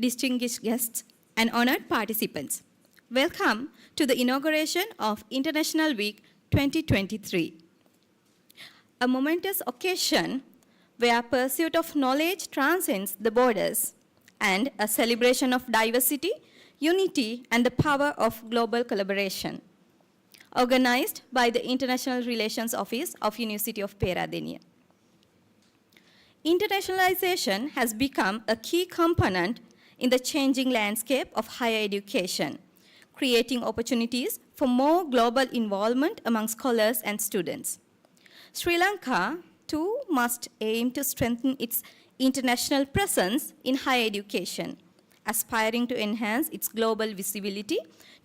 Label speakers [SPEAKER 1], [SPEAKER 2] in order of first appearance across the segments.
[SPEAKER 1] distinguished guests, and honored participants. Welcome to the inauguration of International Week 2023, a momentous occasion where pursuit of knowledge transcends the borders and a celebration of diversity, unity, and the power of global collaboration. Organized by the International Relations Office of University of Peradeniya. Internationalization has become a key component in the changing landscape of higher education, creating opportunities for more global involvement among scholars and students. Sri Lanka, too, must aim to strengthen its international presence in higher education, aspiring to enhance its global visibility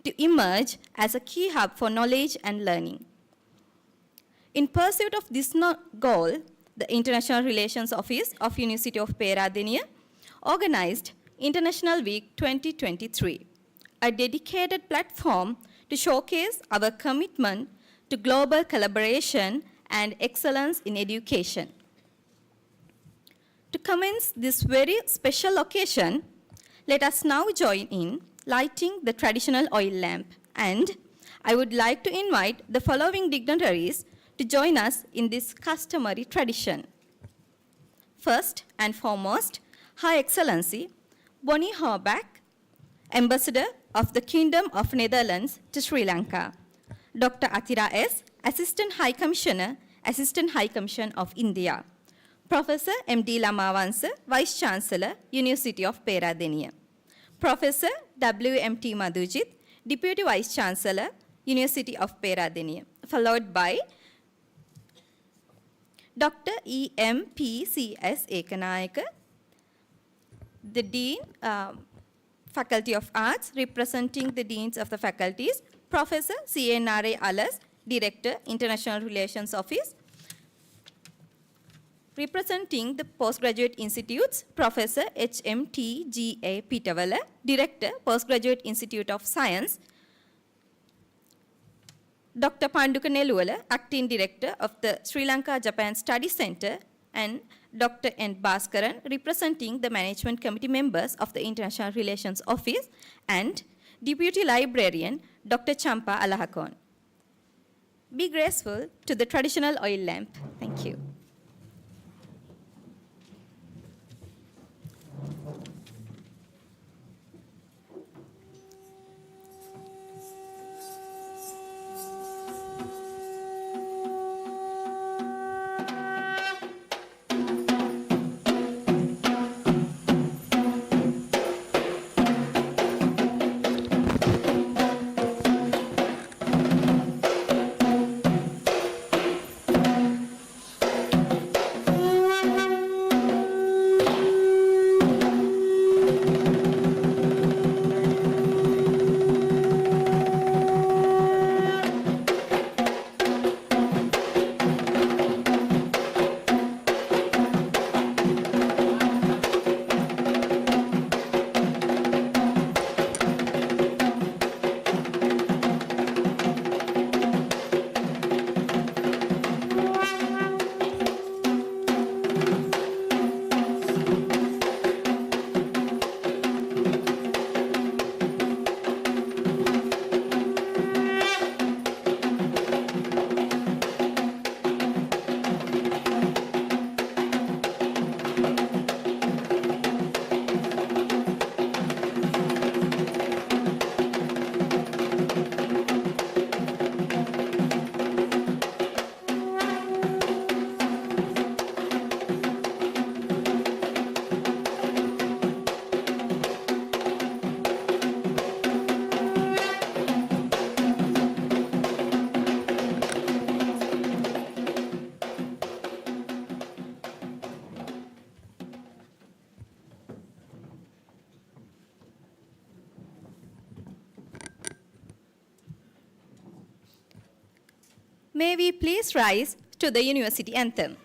[SPEAKER 1] to emerge as a key hub for knowledge and learning. In pursuit of this goal, the International Relations Office of University of Peradeniya organized International Week 2023, a dedicated platform to showcase our commitment to global collaboration and excellence in education. To commence this very special occasion, let us now join in lighting the traditional oil lamp, and I would like to invite the following dignitaries to join us in this customary tradition. First and foremost, Her Excellency Bonnie Horbach, Ambassador of the Kingdom of Netherlands to Sri Lanka, Dr. Athira S., Assistant High Commissioner, Assistant High Commission of India, Professor M.D. Lamavansa, Vice Chancellor, University of Peradeniya, Professor W.M.T. Madhujit, Deputy Vice Chancellor, University of Peradeniya, followed by Dr. E.M.P.C.S. Ekanayaka, the Dean, Faculty of Arts, representing the Deans of the Faculties, Professor C.N.R.A. Alas, Director, International Relations Office, representing the Postgraduate Institutes, Professor H.M.T. G.A. Pitawala, Director, Postgraduate Institute of Science, Dr. Panduka Neluwala, Acting Director of the Sri Lanka Japan Study Center, and Dr. N. Bhaskaran, representing the Management Committee members of the International Relations Office, and Deputy Librarian, Dr. Champa Alahakon. Be graceful to the traditional oil lamp. Thank you. May we please rise to the university anthem.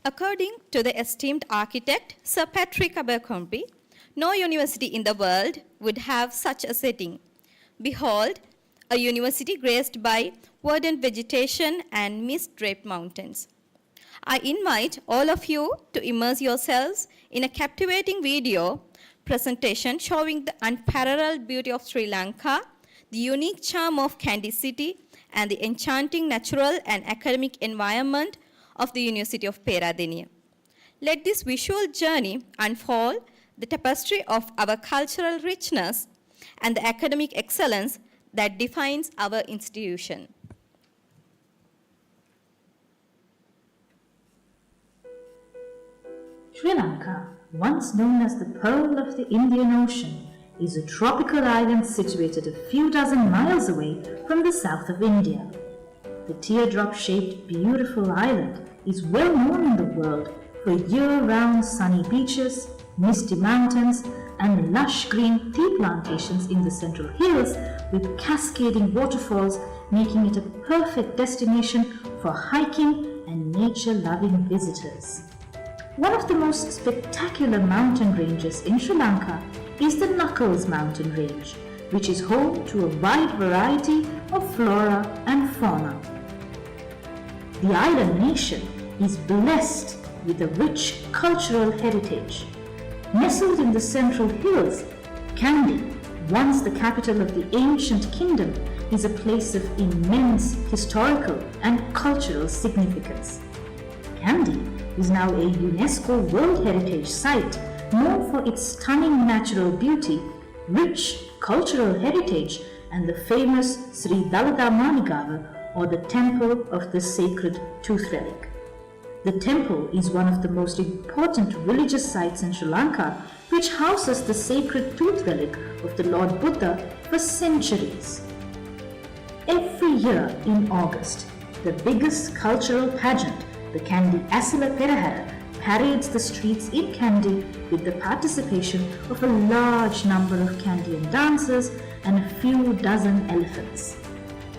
[SPEAKER 1] According to the esteemed architect Sir Patrick Abercrombie, no university in the world would have such a setting. Behold, a university graced by verdant vegetation and mist-draped mountains. I invite all of you to immerse yourselves in a captivating video presentation showing the unparalleled beauty of Sri Lanka, the unique charm of Kandy City, and the enchanting natural and academic environment of the University of Peradeniya. Let this visual journey unfold the tapestry of our cultural richness and the academic excellence that defines our institution.
[SPEAKER 2] Sri Lanka, once known as the Pearl of the Indian Ocean, is a tropical island situated a few dozen miles away from the south of India. The teardrop-shaped beautiful island is well known in the world for year-round sunny beaches, misty mountains, and lush green tea plantations in the central hills with cascading waterfalls, making it a perfect destination for hiking and nature-loving visitors. One of the most spectacular mountain ranges in Sri Lanka is the Knuckles mountain range, which is home to a wide variety of flora and fauna. The island nation is blessed with a rich cultural heritage. Nestled in the central hills, Kandy, once the capital of the ancient kingdom, is a place of immense historical and cultural significance. Kandy is now a UNESCO World Heritage Site known for its stunning natural beauty, rich cultural heritage, and the famous Sri Dalada Manigava, or the Temple of the Sacred Tooth Relic. The temple is one of the most important religious sites in Sri Lanka, which houses the sacred tooth relic of the Lord Buddha for centuries. Every year in August, the biggest cultural pageant, the Kandy Asila Perahara, parades the streets in Kandy with the participation of a large number of Kandian dancers and a few dozen elephants.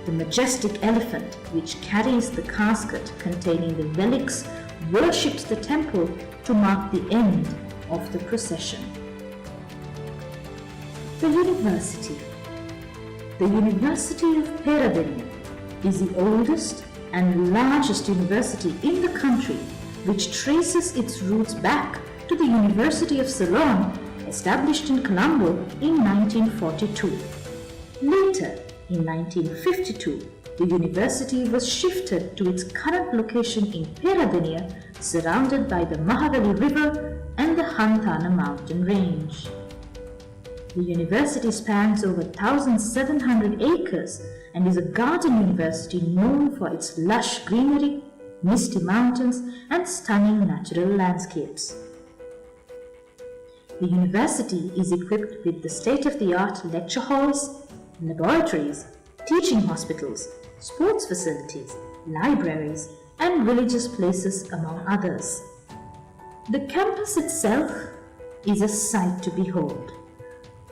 [SPEAKER 2] The majestic elephant, which carries the casket containing the relics, worships the temple to mark the end of the procession. The University. The University of Peradeniya is the oldest and largest university in the country, which traces its roots back to the University of Ceylon, established in Colombo in 1942. Later, in 1952, the university was shifted to its current location in Peradeniya, surrounded by the Mahavali River and the Hantana mountain range. The university spans over 1,700 acres and is a garden university known for its lush greenery, misty mountains, and stunning natural landscapes. The university is equipped with the state-of-the-art lecture halls, laboratories, teaching hospitals, sports facilities, libraries, and religious places, among others. The campus itself is a sight to behold,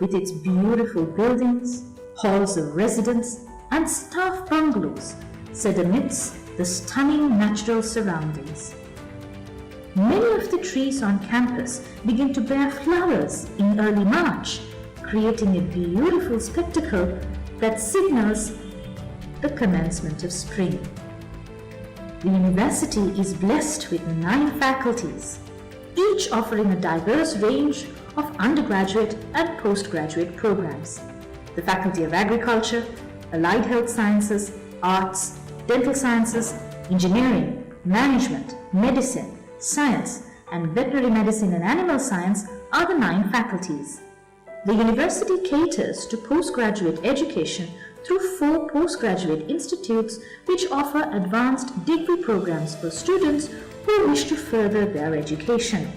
[SPEAKER 2] with its beautiful buildings, halls of residence, and staff bungalows set amidst the stunning natural surroundings. Many of the trees on campus begin to bear flowers in early March, creating a beautiful spectacle that signals the commencement of spring. The university is blessed with 9 faculties, each offering a diverse range of undergraduate and postgraduate programs. The Faculty of Agriculture, Allied Health Sciences, Arts, Dental Sciences, Engineering, Management, Medicine, Science, and Veterinary Medicine and Animal Science are the 9 faculties. The university caters to postgraduate education through 4 postgraduate institutes which offer advanced degree programs for students who wish to further their education.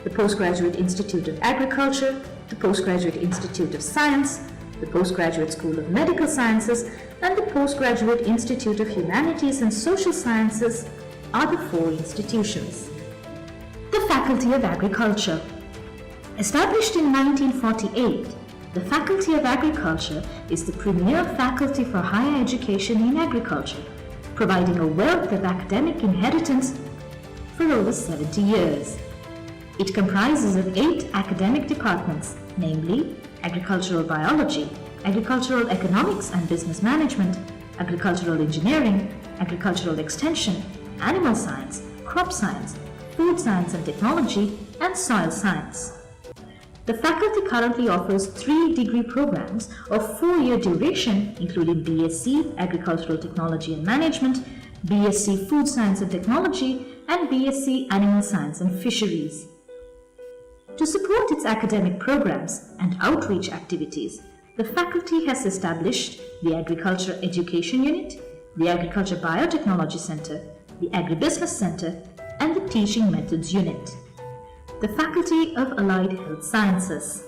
[SPEAKER 2] The Postgraduate Institute of Agriculture, the Postgraduate Institute of Science, the Postgraduate School of Medical Sciences, and the Postgraduate Institute of Humanities and Social Sciences are the 4 institutions. The Faculty of Agriculture. Established in 1948, the Faculty of Agriculture is the premier faculty for higher education in agriculture, providing a wealth of academic inheritance for over 70 years. It comprises of 8 academic departments, namely Agricultural Biology, Agricultural Economics and Business Management, Agricultural Engineering, Agricultural Extension, Animal Science, Crop Science, Food Science and Technology, and Soil Science. The faculty currently offers 3 degree programs of 4-year duration, including BSc Agricultural Technology and Management, BSc Food Science and Technology, and BSc Animal Science and Fisheries. To support its academic programs and outreach activities, the faculty has established the Agriculture Education Unit, the Agriculture Biotechnology Center, the Agribusiness Center, and the Teaching Methods Unit. The Faculty of Allied Health Sciences.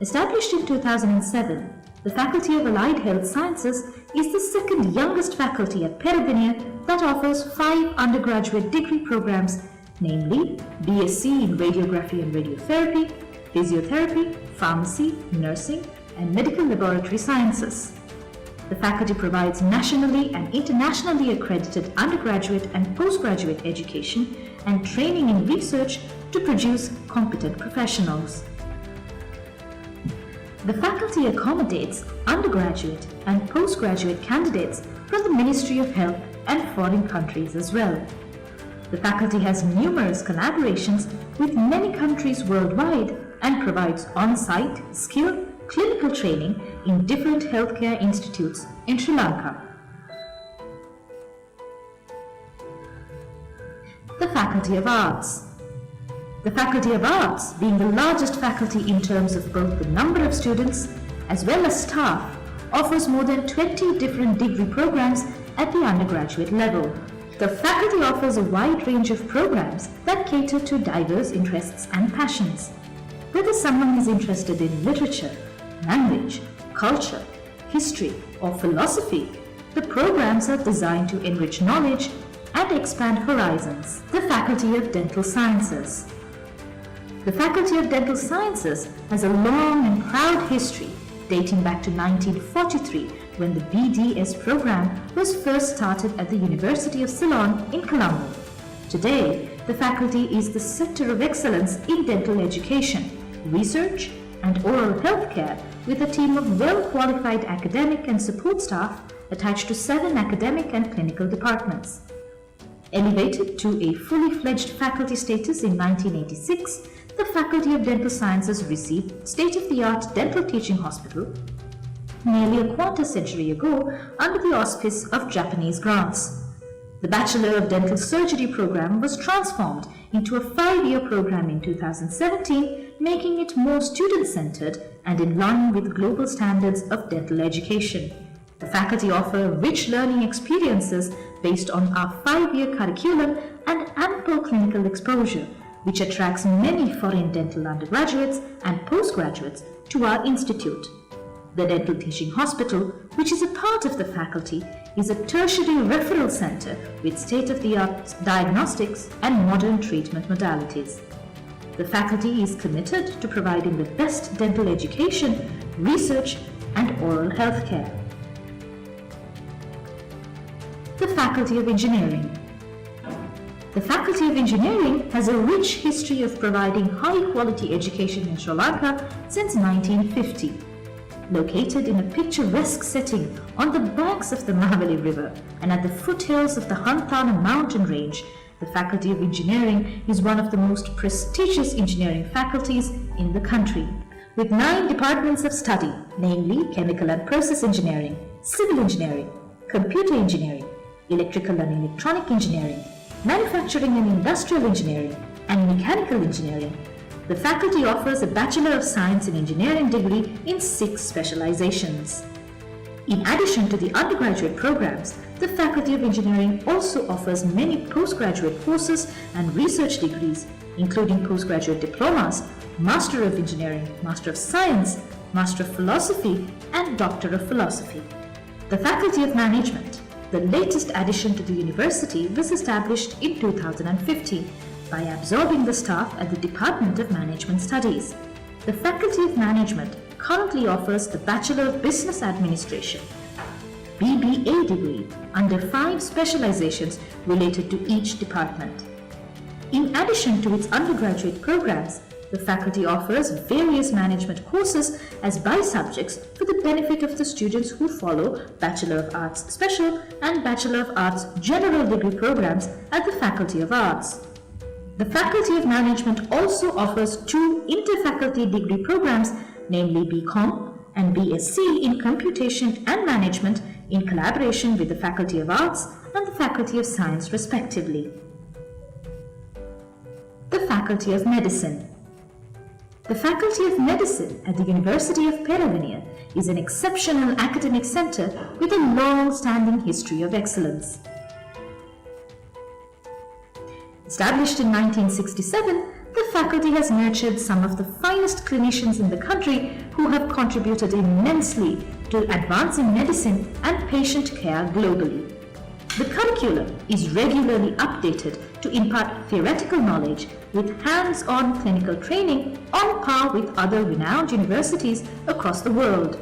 [SPEAKER 2] Established in 2007, the Faculty of Allied Health Sciences is the second youngest faculty at Peradeniya that offers 5 undergraduate degree programs, namely BSc in Radiography and Radiotherapy, Physiotherapy, Pharmacy, Nursing, and Medical Laboratory Sciences. The faculty provides nationally and internationally accredited undergraduate and postgraduate education and training in research to produce competent professionals. The faculty accommodates undergraduate and postgraduate candidates from the Ministry of Health and foreign countries as well. The faculty has numerous collaborations with many countries worldwide and provides on-site, skilled, clinical training in different healthcare institutes in Sri Lanka. The Faculty of Arts. The Faculty of Arts, being the largest faculty in terms of both the number of students as well as staff, offers more than 20 different degree programs at the undergraduate level. The faculty offers a wide range of programs that cater to diverse interests and passions. Whether someone is interested in literature, language, culture, history, or philosophy, the programs are designed to enrich knowledge and expand horizons. The Faculty of Dental Sciences. The Faculty of Dental Sciences has a long and proud history dating back to 1943, when the BDS program was first started at the University of Ceylon in Colombo. Today, the faculty is the center of excellence in dental education, research, and oral health care, with a team of well-qualified academic and support staff attached to 7 academic and clinical departments. Elevated to a fully fledged faculty status in 1986, the Faculty of Dental Sciences received state-of-the-art dental teaching hospital nearly a quarter century ago under the auspice of Japanese grants. The Bachelor of Dental Surgery program was transformed into a 5-year program in 2017, making it more student-centered and in line with global standards of dental education. The faculty offer rich learning experiences based on our 5-year curriculum and ample clinical exposure, which attracts many foreign dental undergraduates and postgraduates to our institute. The Dental Teaching Hospital, which is a part of the faculty, is a tertiary referral center with state-of-the-art diagnostics and modern treatment modalities. The faculty is committed to providing the best dental education, research, and oral health care. The Faculty of Engineering. The Faculty of Engineering has a rich history of providing high-quality education in Sri Lanka since 1950. Located in a picturesque setting on the banks of the Mahaveli River and at the foothills of the Hanthana mountain range, the Faculty of Engineering is one of the most prestigious engineering faculties in the country, with 9 departments of study, namely Chemical and Process Engineering, Civil Engineering, Computer Engineering, Electrical and Electronic Engineering, Manufacturing and Industrial Engineering, and Mechanical Engineering. The faculty offers a Bachelor of Science in Engineering degree in 6 specializations. In addition to the undergraduate programs, the Faculty of Engineering also offers many postgraduate courses and research degrees, including postgraduate diplomas, Master of Engineering, Master of Science, Master of Philosophy, and Doctor of Philosophy. The Faculty of Management, the latest addition to the university, was established in 2015 by absorbing the staff at the Department of Management Studies. The Faculty of Management currently offers the Bachelor of Business Administration, BBA degree, under 5 specializations related to each department. In addition to its undergraduate programs, the faculty offers various management courses as bi-subjects for the benefit of the students who follow Bachelor of Arts Special and Bachelor of Arts General degree programs at the Faculty of Arts. The Faculty of Management also offers two inter-faculty degree programs, namely BCom and BSc in Computation and Management in collaboration with the Faculty of Arts and the Faculty of Science respectively. The Faculty of Medicine. The Faculty of Medicine at the University of Peradeniya is an exceptional academic center with a long-standing history of excellence. Established in 1967, the faculty has nurtured some of the finest clinicians in the country who have contributed immensely to advancing medicine and patient care globally. The curriculum is regularly updated to impart theoretical knowledge with hands-on clinical training on par with other renowned universities across the world.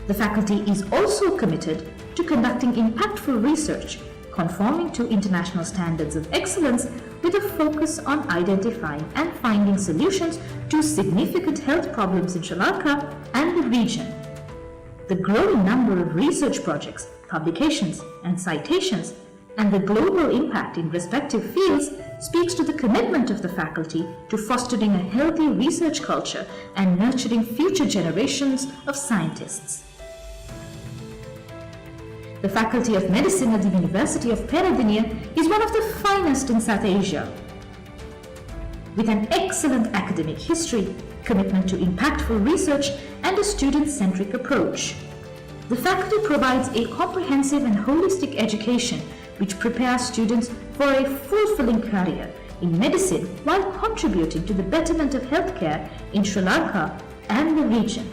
[SPEAKER 2] The faculty is also committed to conducting impactful research conforming to international standards of excellence with a focus on identifying and finding solutions to significant health problems in Sri Lanka and the region. The growing number of research projects, publications, and citations, and the global impact in respective fields speaks to the commitment of the faculty to fostering a healthy research culture and nurturing future generations of scientists. The Faculty of Medicine at the University of Peradeniya is one of the finest in South Asia. With an excellent academic history, commitment to impactful research, and a student-centric approach, the faculty provides a comprehensive and holistic education which prepares students for a fulfilling career in medicine while contributing to the betterment of healthcare in Sri Lanka and the region.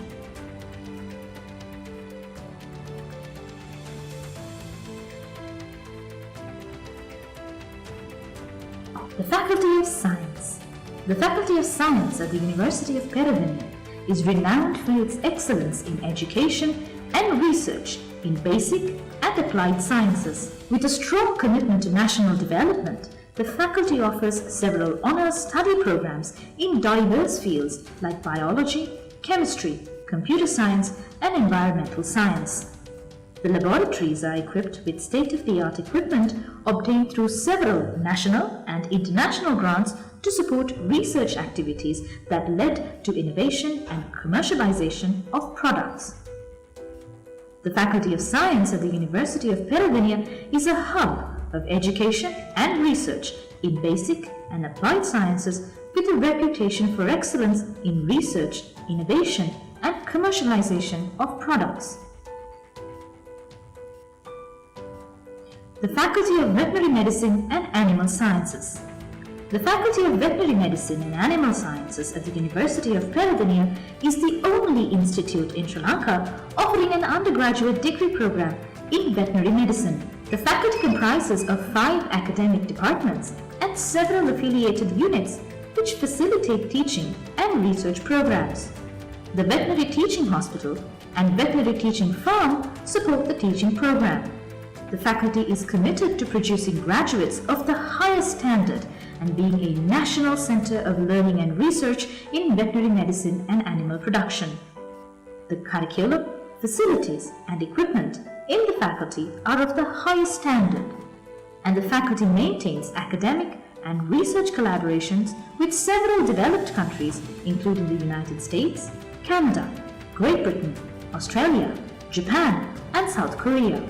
[SPEAKER 2] The Faculty of Science. The Faculty of Science at the University of Peradeniya is renowned for its excellence in education and research in basic and applied sciences. With a strong commitment to national development, the faculty offers several honors study programs in diverse fields like biology, chemistry, computer science, and environmental science. The laboratories are equipped with state-of-the-art equipment obtained through several national and international grants to support research activities that led to innovation and commercialization of products. The Faculty of Science at the University of Peradeniya is a hub of education and research in basic and applied sciences with a reputation for excellence in research, innovation, and commercialization of products. The Faculty of Veterinary Medicine and Animal Sciences. The Faculty of Veterinary Medicine and Animal Sciences at the University of Peradeniya is the only institute in Sri Lanka offering an undergraduate degree program in veterinary medicine. The faculty comprises of 5 academic departments and several affiliated units which facilitate teaching and research programs. The Veterinary Teaching Hospital and Veterinary Teaching Farm support the teaching program. The faculty is committed to producing graduates of the highest standard and being a national center of learning and research in veterinary medicine and animal production. The curriculum, facilities, and equipment in the faculty are of the highest standard, and the faculty maintains academic and research collaborations with several developed countries including the United States, Canada, Great Britain, Australia, Japan, and South Korea.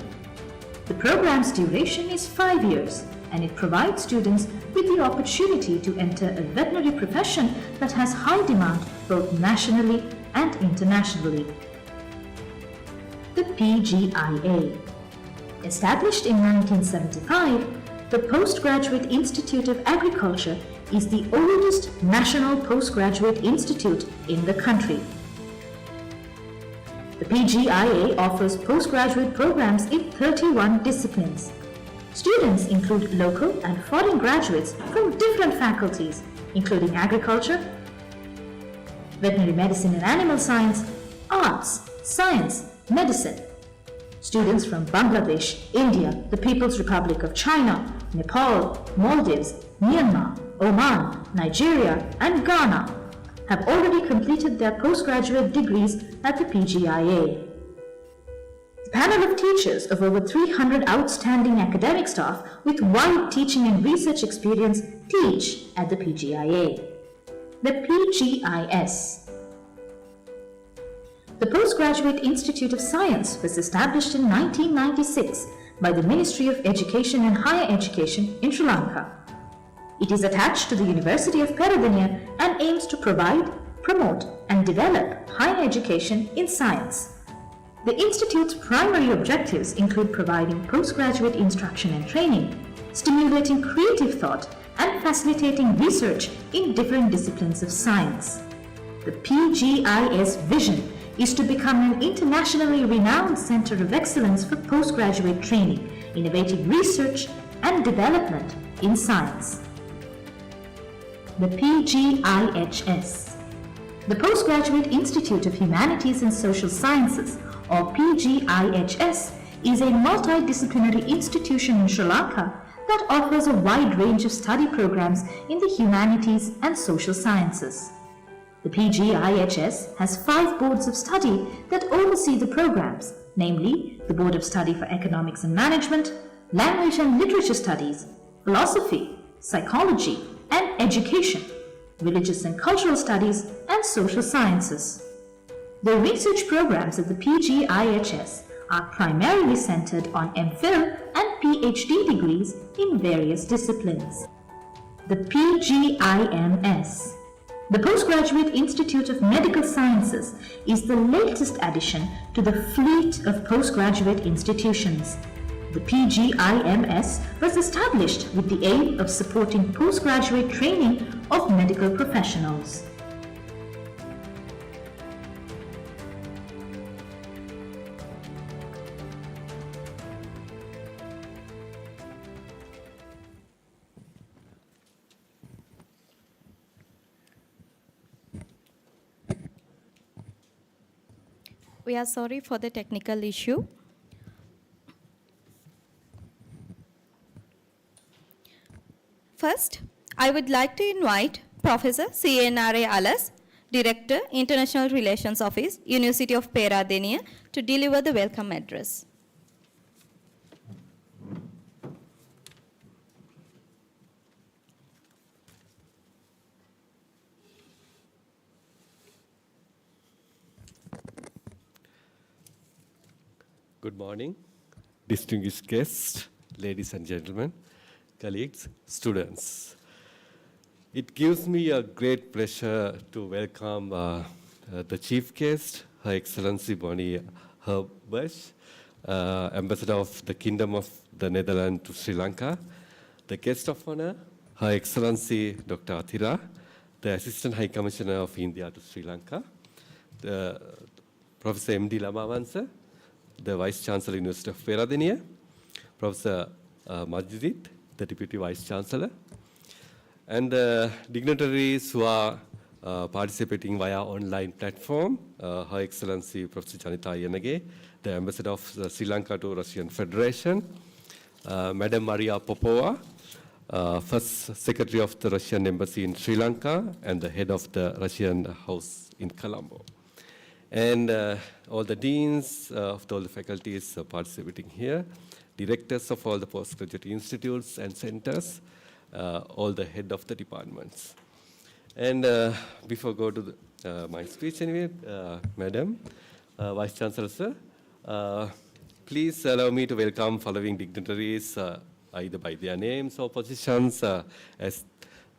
[SPEAKER 2] The program's duration is 5 years, and it provides students with the opportunity to enter a veterinary profession that has high demand both nationally and internationally. The PGIA. Established in 1975, the Postgraduate Institute of Agriculture is the oldest national postgraduate institute in the country. The PGIA offers postgraduate programs in 31 disciplines. Students include local and foreign graduates from different faculties, including agriculture, veterinary medicine and animal science, arts, science, medicine. Students from Bangladesh, India, the People's Republic of China, Nepal, Maldives, Myanmar, Oman, Nigeria, and Ghana have already completed their postgraduate degrees at the PGIA. The panel of teachers of over 300 outstanding academic staff with wide teaching and research experience teach at the PGIA. The PGIS. The Postgraduate Institute of Science was established in 1996 by the Ministry of Education and Higher Education in Sri Lanka. It is attached to the University of Peradeniya and aims to provide, promote, and develop higher education in science. The Institute's primary objectives include providing postgraduate instruction and training, stimulating creative thought, and facilitating research in different disciplines of science. The PGIS vision is to become an internationally renowned center of excellence for postgraduate training, innovative research, and development in science. The PGIHS. The Postgraduate Institute of Humanities and Social Sciences, or PGIHS, is a multidisciplinary institution in Sri Lanka that offers a wide range of study programs in the humanities and social sciences. The PGIHS has 5 boards of study that oversee the programs, namely the Board of Study for Economics and Management, Language and Literature Studies, Philosophy, Psychology and Education, Religious and Cultural Studies, and Social Sciences. The research programs at the PGIHS are primarily centered on MPhil and PhD degrees in various disciplines. The PGIMS. The Postgraduate Institute of Medical Sciences is the latest addition to the fleet of postgraduate institutions. The PGIMS was established with the aim of supporting postgraduate training of medical professionals.
[SPEAKER 1] We are sorry for the technical issue. First, I would like to invite Professor CNRA Alas, Director, International Relations Office, University of Peradeniya, to deliver the welcome address.
[SPEAKER 3] Good morning, distinguished guests, ladies and gentlemen, colleagues, students. It gives me a great pleasure to welcome the chief guest, Her Excellency Bonnie Herbush, Ambassador of the Kingdom of the Netherlands to Sri Lanka, the guest of honor, Her Excellency Dr. Athira, the Assistant High Commissioner of India to Sri Lanka, the Professor M.D. Lamavansa, the Vice Chancellor, University of Peradeniya, Professor Majid, the Deputy Vice Chancellor, and the dignitaries who are participating via online platform, Her Excellency Professor Janita Yanage, the Ambassador of Sri Lanka to Russian Federation, Madam Maria Popova, First Secretary of the Russian Embassy in Sri Lanka, and the head of the Russian House in Colombo. And all the deans of all the faculties participating here, directors of all the postgraduate institutes and centers, all the head of the departments. And before I go to my speech anyway, Madam Vice Chancellor, sir, please allow me to welcome following dignitaries, either by their names or positions, as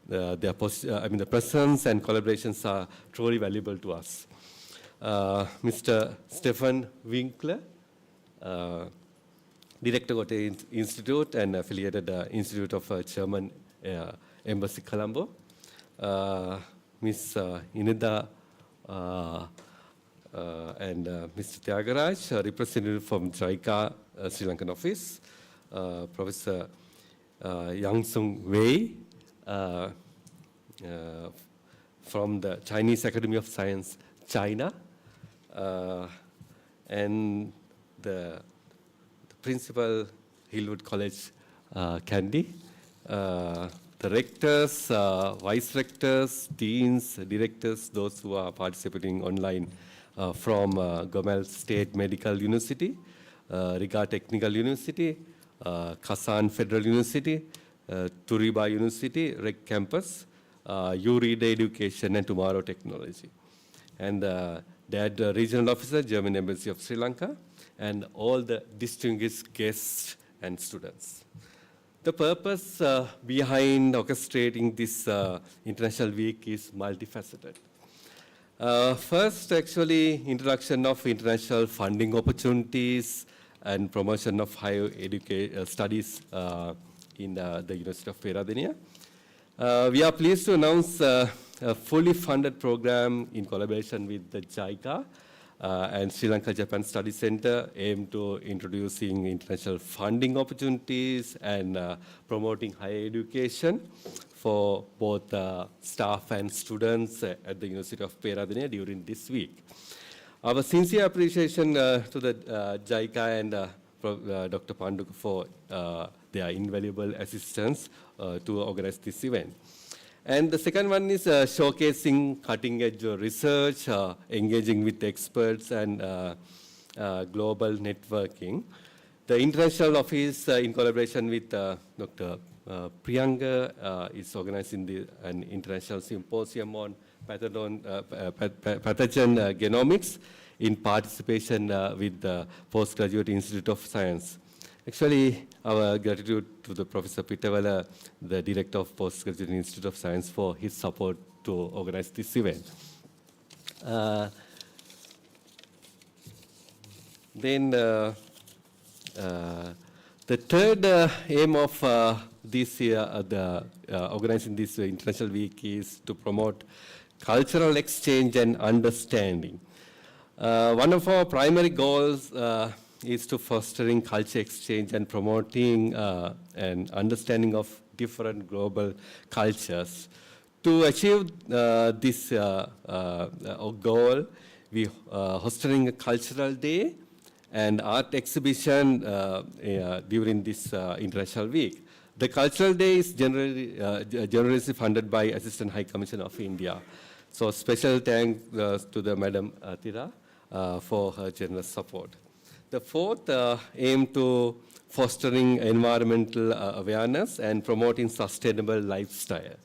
[SPEAKER 3] the presence and collaborations are truly valuable to us. Mr. Stefan Winkler, Director of the Institute and affiliated Institute of German Embassy Colombo, Ms. Ineda and Mr. Tyagaraja, representative from JICA Sri Lankan office, Professor Yang Sung Wei from the Chinese Academy of Science, China, and the principal, Hillwood College, Kandy, the rectors, vice rectors, deans, directors, those who are participating online from Gomal State Medical University, Riga Technical University, Kazan Federal University, Turiba University, REC Campus, UREAD Education, and Tomorrow Technology. And the regional officer, German Embassy of Sri Lanka, and all the distinguished guests and students. The purpose behind orchestrating this International Week is multifaceted. First, actually, introduction of international funding opportunities and promotion of higher studies in the University of Peradeniya. We are pleased to announce a fully funded program in collaboration with the JICA and Sri Lanka Japan Study Center aimed to introducing international funding opportunities and promoting higher education for both staff and students at the University of Peradeniya during this week. Our sincere appreciation to the JICA and Dr. Panduk for their invaluable assistance to organize this event. And the second one is showcasing cutting-edge research, engaging with experts, and global networking. The International Office, in collaboration with Dr. Priyanga, is organizing an international symposium on pathogen genomics in participation with the Postgraduate Institute of Science. Actually, our gratitude to the Professor Pitawala, the Director of Postgraduate Institute of Science, for his support to organize this event. Then the third aim of this year, organizing this International Week, is to promote cultural exchange and understanding. One of our primary goals is to fostering culture exchange and promoting an understanding of different global cultures. To achieve this goal, we hosting a cultural day and art exhibition during this International Week. The cultural day is generously funded by Assistant High Commissioner of India. So special thanks to the Madam Tira for her generous support. The fourth aim to fostering environmental awareness and promoting sustainable lifestyle.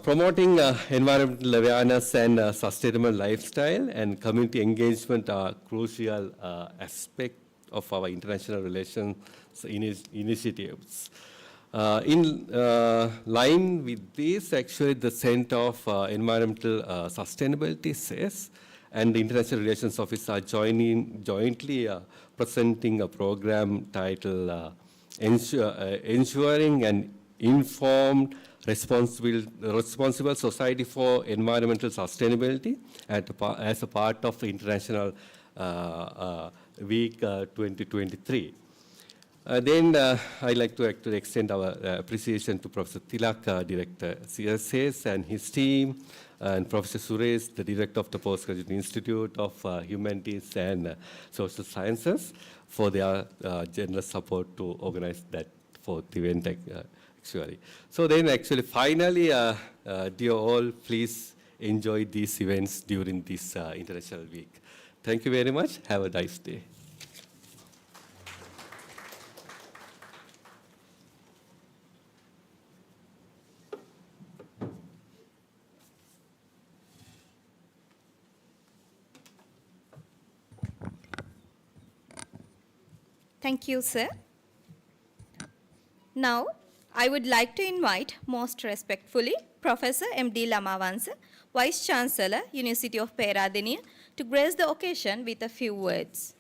[SPEAKER 3] Promoting environmental awareness and sustainable lifestyle and community engagement are crucial aspects of our international relations initiatives. In line with this, actually, the Center of Environmental Sustainability says, and the International Relations Office are jointly presenting a program titled Ensuring an Informed, Responsible Society for Environmental Sustainability as a part of International Week 2023. Then I'd like to actually extend our appreciation to Professor Tilak, Director CSS, and his team, and Professor Suresh, the Director of the Postgraduate Institute of Humanities and Social Sciences, for their generous support to organize that for the event, actually. So then actually, finally, dear all, please enjoy these events during this International Week. Thank you very much. Have a nice day.
[SPEAKER 1] Thank you, sir. Now, I would like to invite most respectfully Professor M.D. Lamavansa, Vice Chancellor, University of Peradeniya, to grace the occasion with a few words.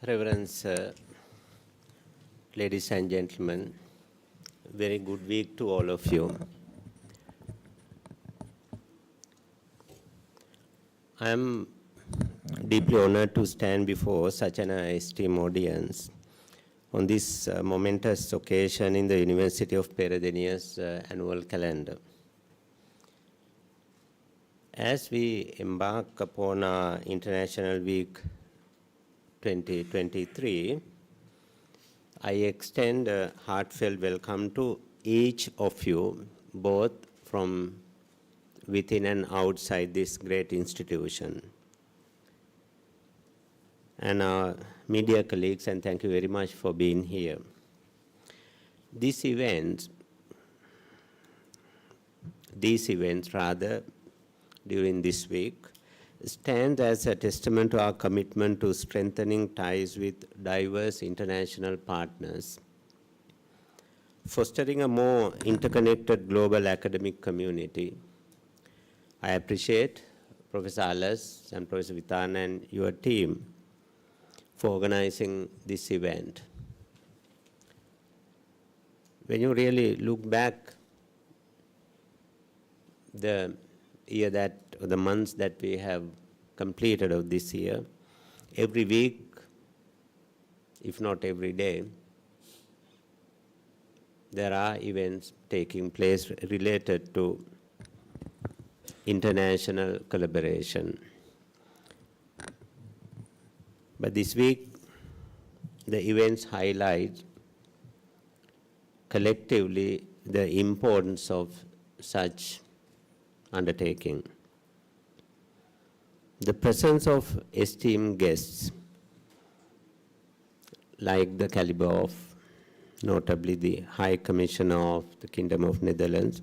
[SPEAKER 4] Reverends, ladies and gentlemen, very good week to all of you. I am deeply honored to stand before such an esteemed audience on this momentous occasion in the University of Peradeniya's annual calendar. As we embark upon our International Week 2023, I extend a heartfelt welcome to each of you, both from within and outside this great institution. And our media colleagues, and thank you very much for being here. These events during this week stand as a testament to our commitment to strengthening ties with diverse international partners, fostering a more interconnected global academic community. I appreciate Professor Alas and Professor Vitan and your team for organizing this event. When you really look back the months that we have completed of this year, every week, if not every day, there are events taking place related to international collaboration. But this week, the events highlight collectively the importance of such undertaking. The presence of esteemed guests, like the caliber of notably the High Commissioner of the Kingdom of Netherlands,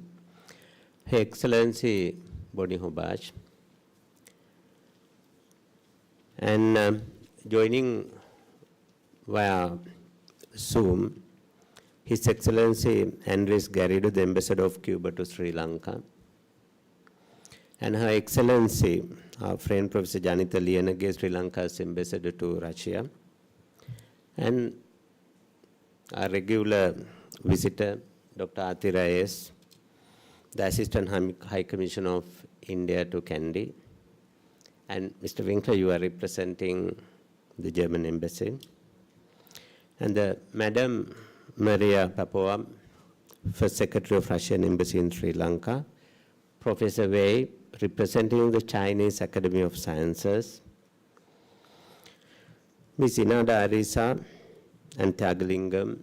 [SPEAKER 4] Her Excellency Bonnie Hobach, and joining via Zoom, His Excellency Andres Garrido, the Ambassador of Cuba to Sri Lanka, and Her Excellency, our friend Professor Janita Liyanage, Sri Lanka's Ambassador to Russia, and our regular visitor, Dr. Athira S., the Assistant High Commissioner of India to Kandy, and Mr. Winkler, you are representing the German Embassy, and the Madam Maria Papua, First Secretary of Russian Embassy in Sri Lanka, Professor Wei, representing the Chinese Academy of Sciences, Ms. Inada Arisa and Tyagalingam,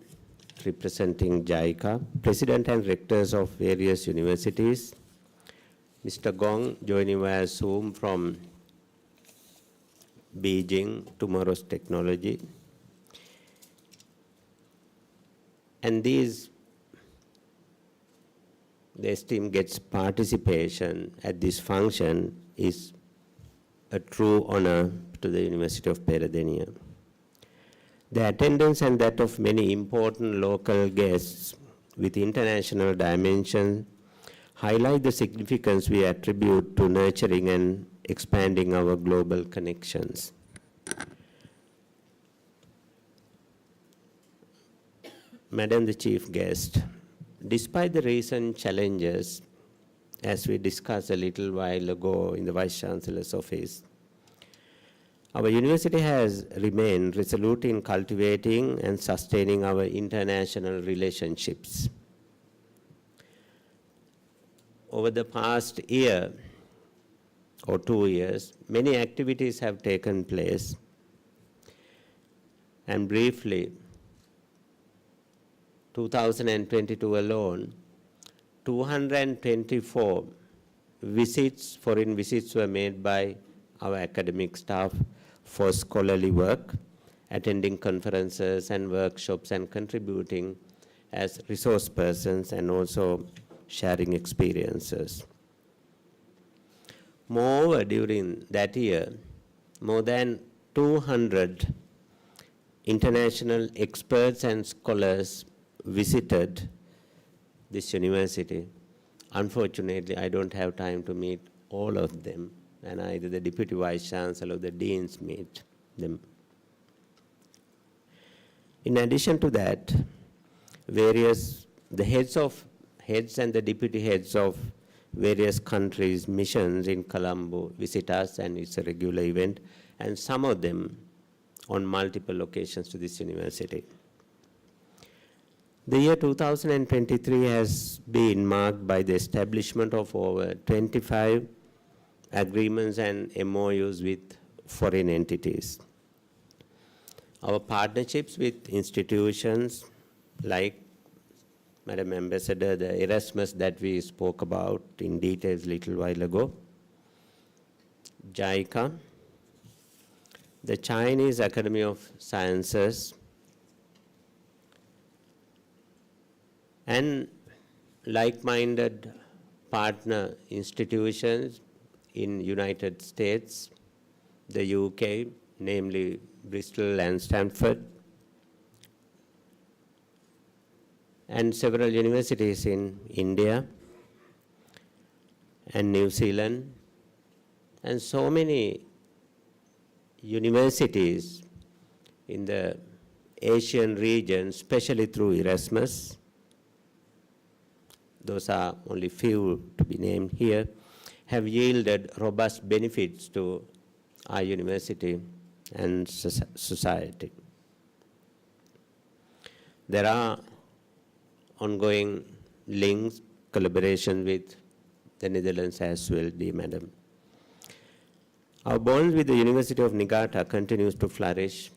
[SPEAKER 4] representing JICA, President and Rectors of various universities, Mr. Gong, joining via Zoom from Beijing, Tomorrow's Technology. And the esteemed guests' participation at this function is a true honor to the University of Peradeniya. The attendance and that of many important local guests with international dimension highlight the significance we attribute to nurturing and expanding our global connections. Madam the Chief Guest, despite the recent challenges, as we discussed a little while ago in the Vice Chancellor's office, our university has remained resolute in cultivating and sustaining our international relationships. Over the past year or 2 years, many activities have taken place. And briefly, 2022 alone, 224 foreign visits were made by our academic staff for scholarly work, attending conferences and workshops and contributing as resource persons and also sharing experiences. Moreover, during that year, more than 200 international experts and scholars visited this university. Unfortunately, I don't have time to meet all of them, and either the Deputy Vice Chancellor or the Deans meet them. In addition to that, the heads and the deputy heads of various countries' missions in Colombo visit us, and it's a regular event, and some of them on multiple occasions to this university. The year 2023 has been marked by the establishment of over 25 agreements and MOUs with foreign entities. Our partnerships with institutions like, Madam Ambassador, the Erasmus that we spoke about in details a little while ago, JICA, the Chinese Academy of Sciences, and like-minded partner institutions in United States, the UK, namely Bristol and Stanford, and several universities in India and New Zealand, and so many universities in the Asian region, especially through Erasmus. Those are only few to be named here, have yielded robust benefits to our university and society. There are ongoing links, collaboration with the Netherlands as well, dear Madam. Our bonds with the University of Niigata continues to flourish.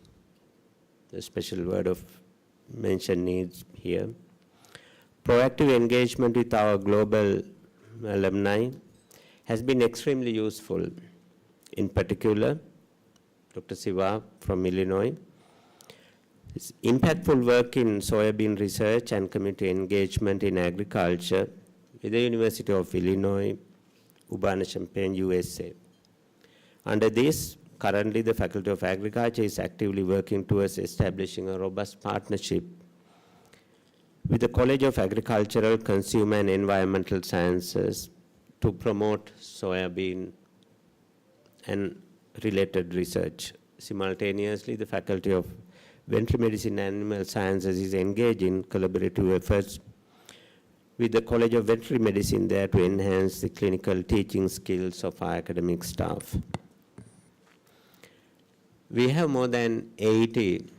[SPEAKER 4] A special word of mention needs here. Proactive engagement with our global alumni has been extremely useful. In particular, Dr. Siva from Illinois, his impactful work in soybean research and community engagement in agriculture with the University of Illinois, Urbana-Champaign, USA. Under this, currently the Faculty of Agriculture is actively working towards establishing a robust partnership with the College of Agricultural, Consumer and Environmental Sciences to promote soybean and related research. Simultaneously, the Faculty of Veterinary Medicine and Animal Sciences is engaged in collaborative efforts with the College of Veterinary Medicine there to enhance the clinical teaching skills of our academic staff. We have more than 80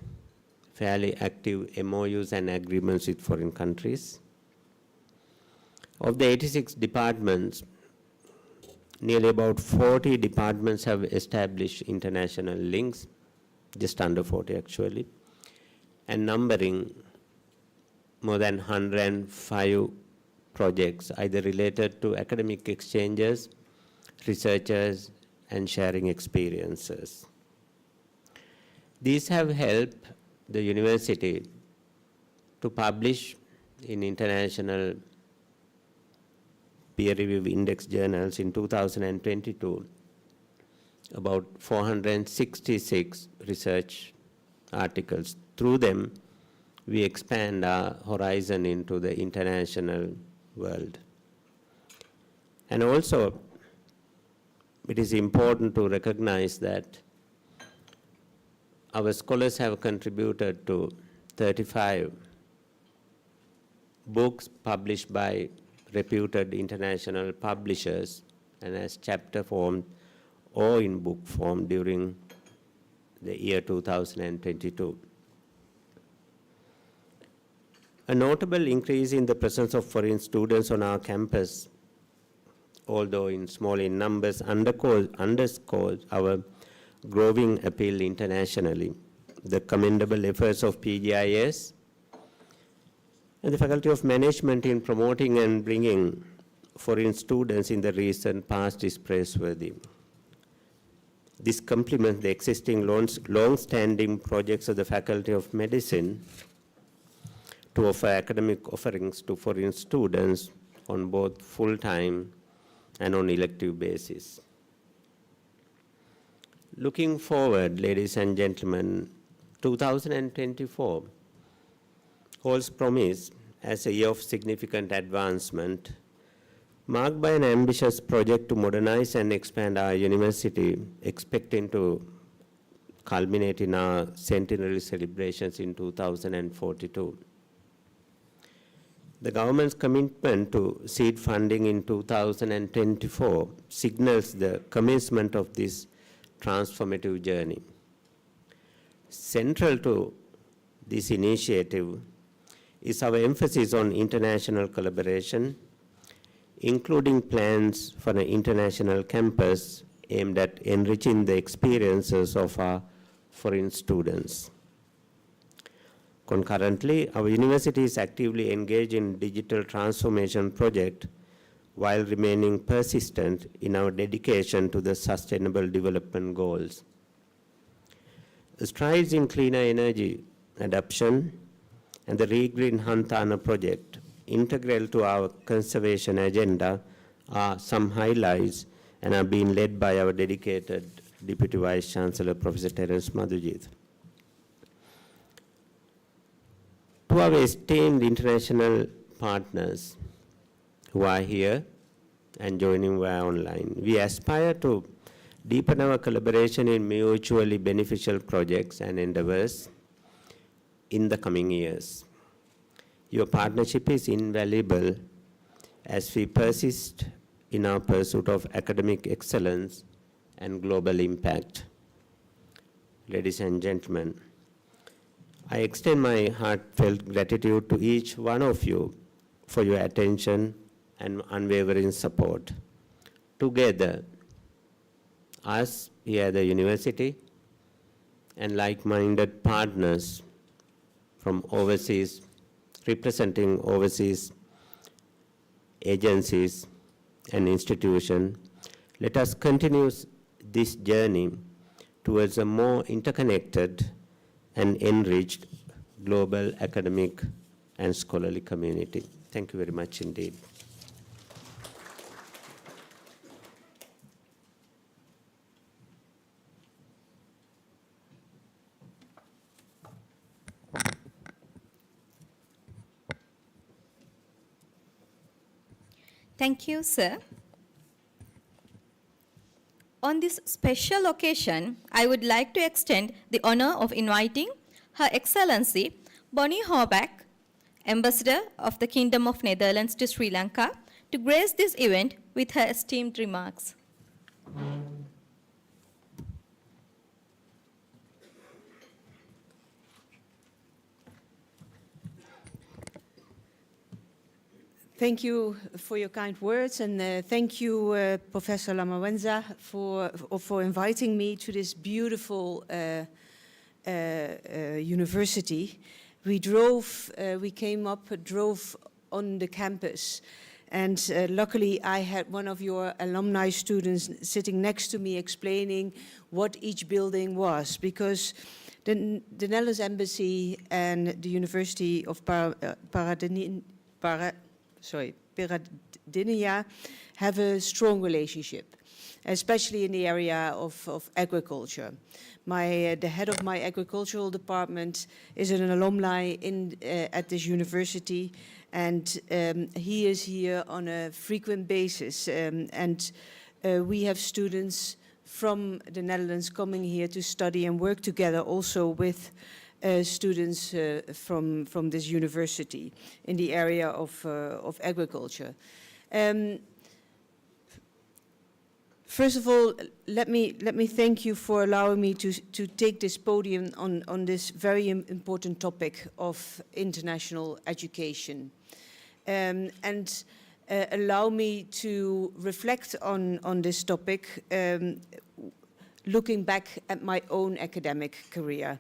[SPEAKER 4] fairly active MOUs and agreements with foreign countries. Of the 86 departments, nearly about 40 departments have established international links, just under 40 actually, and numbering more than 105 projects, either related to academic exchanges, researchers, and sharing experiences. These have helped the university to publish in international peer-reviewed index journals in 2022 about 466 research articles. Through them, we expand our horizon into the international world. And also, it is important to recognize that our scholars have contributed to 35 books published by reputed international publishers and as chapter form or in book form during the year 2022. A notable increase in the presence of foreign students on our campus, although in small in numbers, underscores our growing appeal internationally. The commendable efforts of PGIS and the Faculty of Management in promoting and bringing foreign students in the recent past is praiseworthy. This complements the existing long-standing projects of the Faculty of Medicine to offer academic offerings to foreign students on both full-time and on elective basis. Looking forward, ladies and gentlemen, 2024 holds promise as a year of significant advancement, marked by an ambitious project to modernize and expand our university, expecting to culminate in our centenary celebrations in 2042. The government's commitment to seed funding in 2024 signals the commencement of this transformative journey. Central to this initiative is our emphasis on international collaboration, including plans for an international campus aimed at enriching the experiences of our foreign students. Concurrently, our university is actively engaged in digital transformation project while remaining persistent in our dedication to the Sustainable Development Goals. Strides in cleaner energy adoption and the Regreen Hantana project, integral to our conservation agenda, are some highlights and are being led by our dedicated Deputy Vice Chancellor, Professor Terence Madhujith. To our esteemed international partners who are here and joining via online, we aspire to deepen our collaboration in mutually beneficial projects and endeavors in the coming years. Your partnership is invaluable as we persist in our pursuit of academic excellence and global impact. Ladies and gentlemen, I extend my heartfelt gratitude to each one of you for your attention and unwavering support. Together, us here at the university and like-minded partners from overseas, representing overseas agencies and institutions, let us continue this journey towards a more interconnected and enriched global academic and scholarly community. Thank you very much indeed.
[SPEAKER 1] Thank you, sir. On this special occasion, I would like to extend the honor of inviting Her Excellency Bonnie Hoback, Ambassador of the Kingdom of Netherlands to Sri Lanka, to grace this event with her esteemed remarks.
[SPEAKER 5] Thank you for your kind words, and thank you, Professor Lamawenza, for inviting me to this beautiful university. We drove on the campus, and luckily I had one of your alumni students sitting next to me explaining what each building was, because the Netherlands Embassy and the University of Peradeniya have a strong relationship, especially in the area of agriculture. The head of my agricultural department is an alumni at this university, and he is here on a frequent basis. We have students from the Netherlands coming here to study and work together also with students from this university in the area of agriculture. First of all, let me thank you for allowing me to take this podium on this very important topic of international education, and allow me to reflect on this topic, looking back at my own academic career.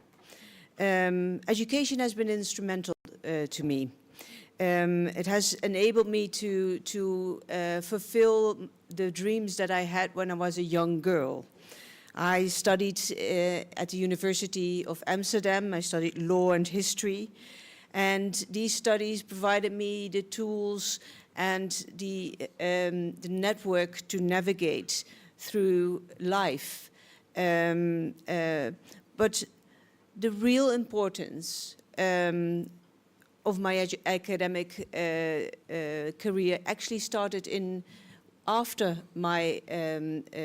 [SPEAKER 5] Education has been instrumental to me. It has enabled me to fulfill the dreams that I had when I was a young girl. I studied at the University of Amsterdam. I studied law and history, and these studies provided me the tools and the network to navigate through life. But the real importance of my academic career actually started after my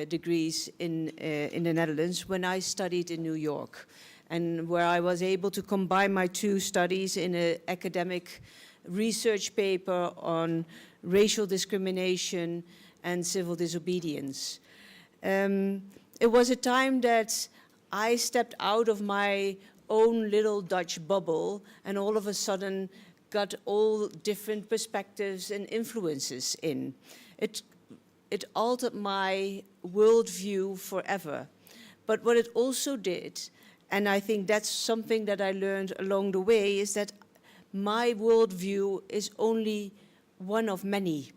[SPEAKER 5] degrees in the Netherlands, when I studied in New York, and where I was able to combine my two studies in an academic research paper on racial discrimination and civil disobedience. It was a time that I stepped out of my own little Dutch bubble and all of a sudden got all different perspectives and influences in. It altered my worldview forever. But what it also did, and I think that's something that I learned along the way, is that my worldview is only one of many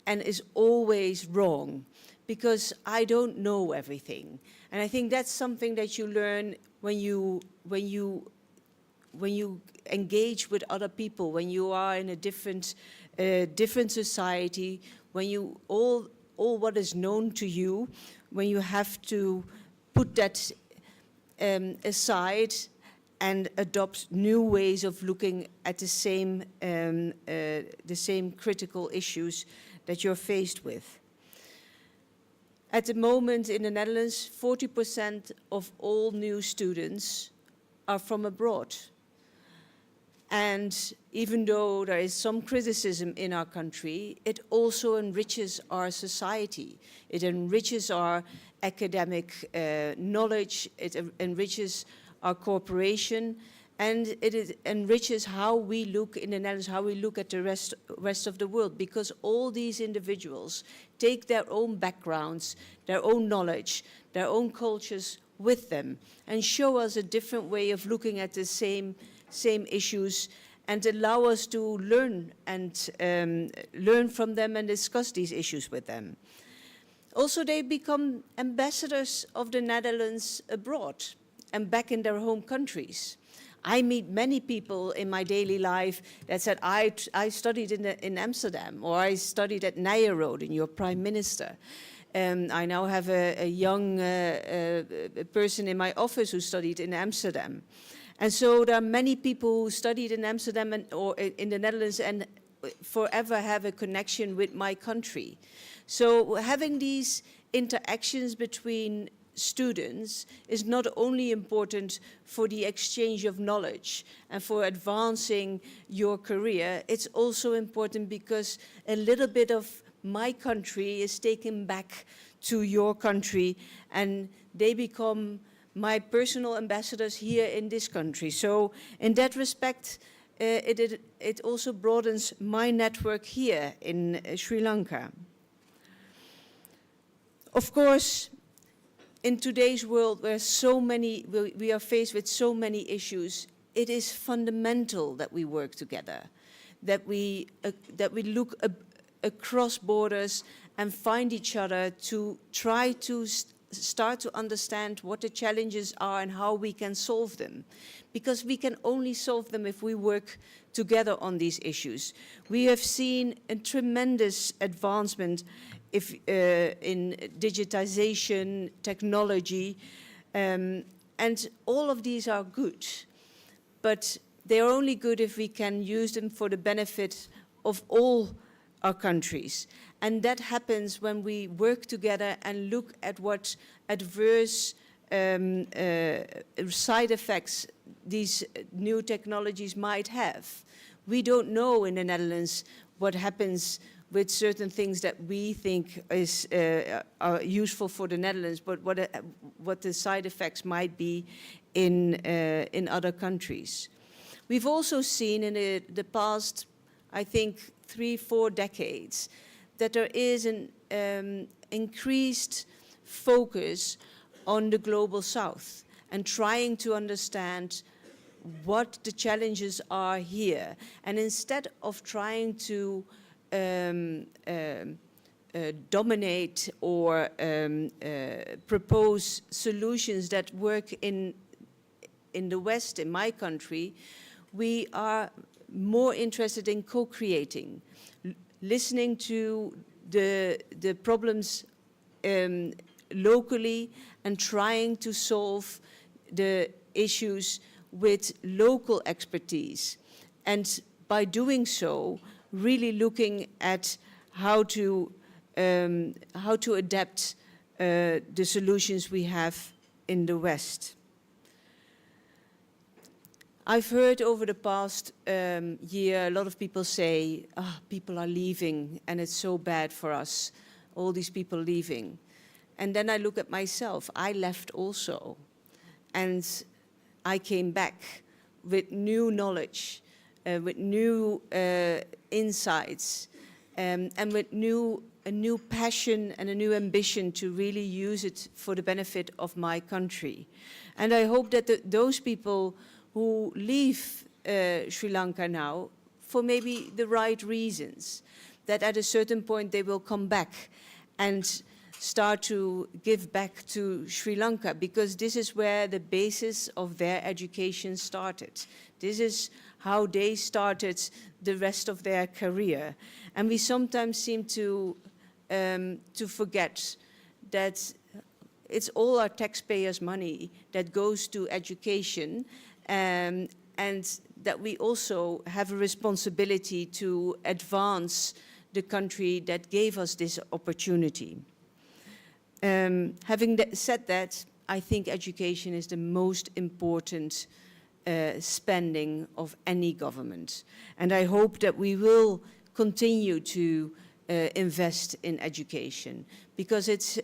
[SPEAKER 5] and is always wrong because I don't know everything. And I think that's something that you learn when you engage with other people, when you are in a different society, when you all what is known to you, when you have to put that aside and adopt new ways of looking at the same critical issues that you're faced with. At the moment in the Netherlands, 40% of all new students are from abroad. And even though there is some criticism in our country, it also enriches our society. It enriches our academic knowledge, it enriches our cooperation, and it enriches how we look in the Netherlands, how we look at the rest of the world, because all these individuals take their own backgrounds, their own knowledge, their own cultures with them, and show us a different way of looking at the same issues, and allow us to learn and learn from them and discuss these issues with them. Also, they become ambassadors of the Netherlands abroad and back in their home countries. I meet many people in my daily life that said, I studied in Amsterdam, or I studied at Nijrode, and you're prime minister. I now have a young person in my office who studied in Amsterdam. And so there are many people who studied in Amsterdam or in the Netherlands and forever have a connection with my country. So having these interactions between students is not only important for the exchange of knowledge and for advancing your career, it's also important because a little bit of my country is taken back to your country and they become my personal ambassadors here in this country. So in that respect, it also broadens my network here in Sri Lanka. Of course, in today's world where we are faced with so many issues, it is fundamental that we work together, that we look across borders and find each other to try to start to understand what the challenges are and how we can solve them. Because we can only solve them if we work together on these issues. We have seen a tremendous advancement in digitization, technology, and all of these are good. But they are only good if we can use them for the benefit of all our countries. And that happens when we work together and look at what adverse side effects these new technologies might have. We don't know in the Netherlands what happens with certain things that we think are useful for the Netherlands, but what the side effects might be in other countries. We've also seen in the past, I think, 3-4 decades, that there is an increased focus on the global south and trying to understand what the challenges are here. And instead of trying to dominate or propose solutions that work in the West, in my country, we are more interested in co-creating, listening to the problems locally and trying to solve the issues with local expertise. And by doing so, really looking at how to adapt the solutions we have in the West. I've heard over the past year a lot of people say, people are leaving and it's so bad for us, all these people leaving. And then I look at myself, I left also. And I came back with new knowledge, with new insights, and with a new passion and a new ambition to really use it for the benefit of my country. And I hope that those people who leave Sri Lanka now, for maybe the right reasons, that at a certain point they will come back and start to give back to Sri Lanka, because this is where the basis of their education started. This is how they started the rest of their career. And we sometimes seem to forget that it's all our taxpayers' money that goes to education, and that we also have a responsibility to advance the country that gave us this opportunity. Having said that, I think education is the most important spending of any government. And I hope that we will continue to invest in education, because it's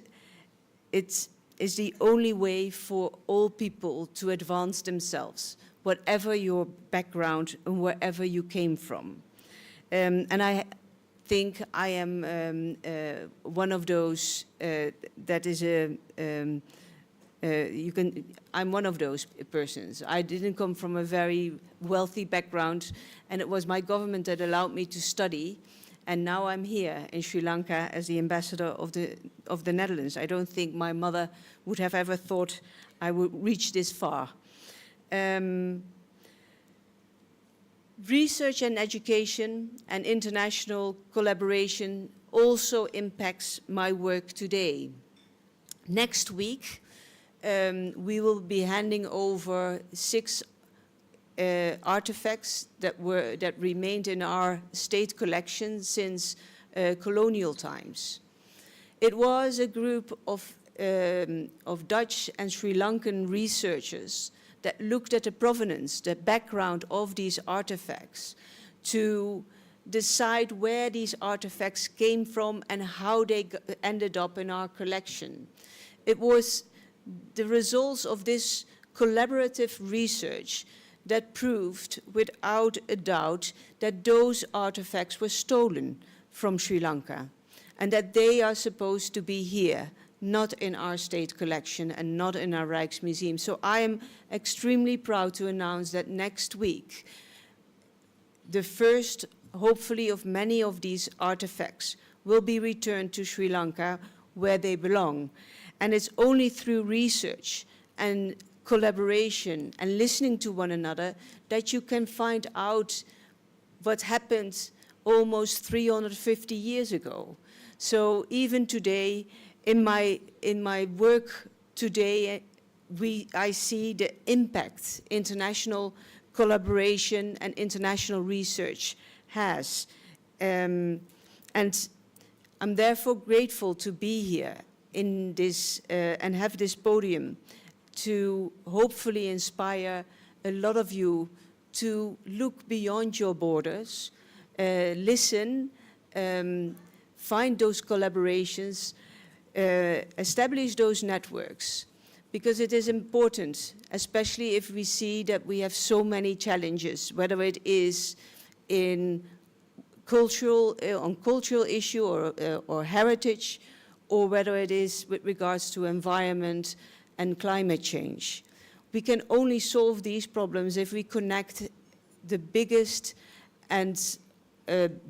[SPEAKER 5] the only way for all people to advance themselves, whatever your background and wherever you came from. And I think I am one of those that is I'm one of those persons. I didn't come from a very wealthy background, and it was my government that allowed me to study. And now I'm here in Sri Lanka as the ambassador of the Netherlands. I don't think my mother would have ever thought I would reach this far. Research and education and international collaboration also impacts my work today. Next week, we will be handing over 6 artifacts that remained in our state collection since colonial times. It was a group of Dutch and Sri Lankan researchers that looked at the provenance, the background of these artifacts, to decide where these artifacts came from and how they ended up in our collection. It was the results of this collaborative research that proved without a doubt that those artifacts were stolen from Sri Lanka, and that they are supposed to be here, not in our state collection and not in our Rijksmuseum. So I am extremely proud to announce that next week, the first, hopefully, of many of these artifacts will be returned to Sri Lanka, where they belong. And it's only through research and collaboration and listening to one another that you can find out what happened almost 350 years ago. So even today, in my work today, I see the impact international collaboration and international research has. And I'm therefore grateful to be here in this and have this podium to hopefully inspire a lot of you to look beyond your borders, listen, find those collaborations, establish those networks, because it is important, especially if we see that we have so many challenges, whether it is in cultural issue or heritage, or whether it is with regards to environment and climate change. We can only solve these problems if we connect the biggest and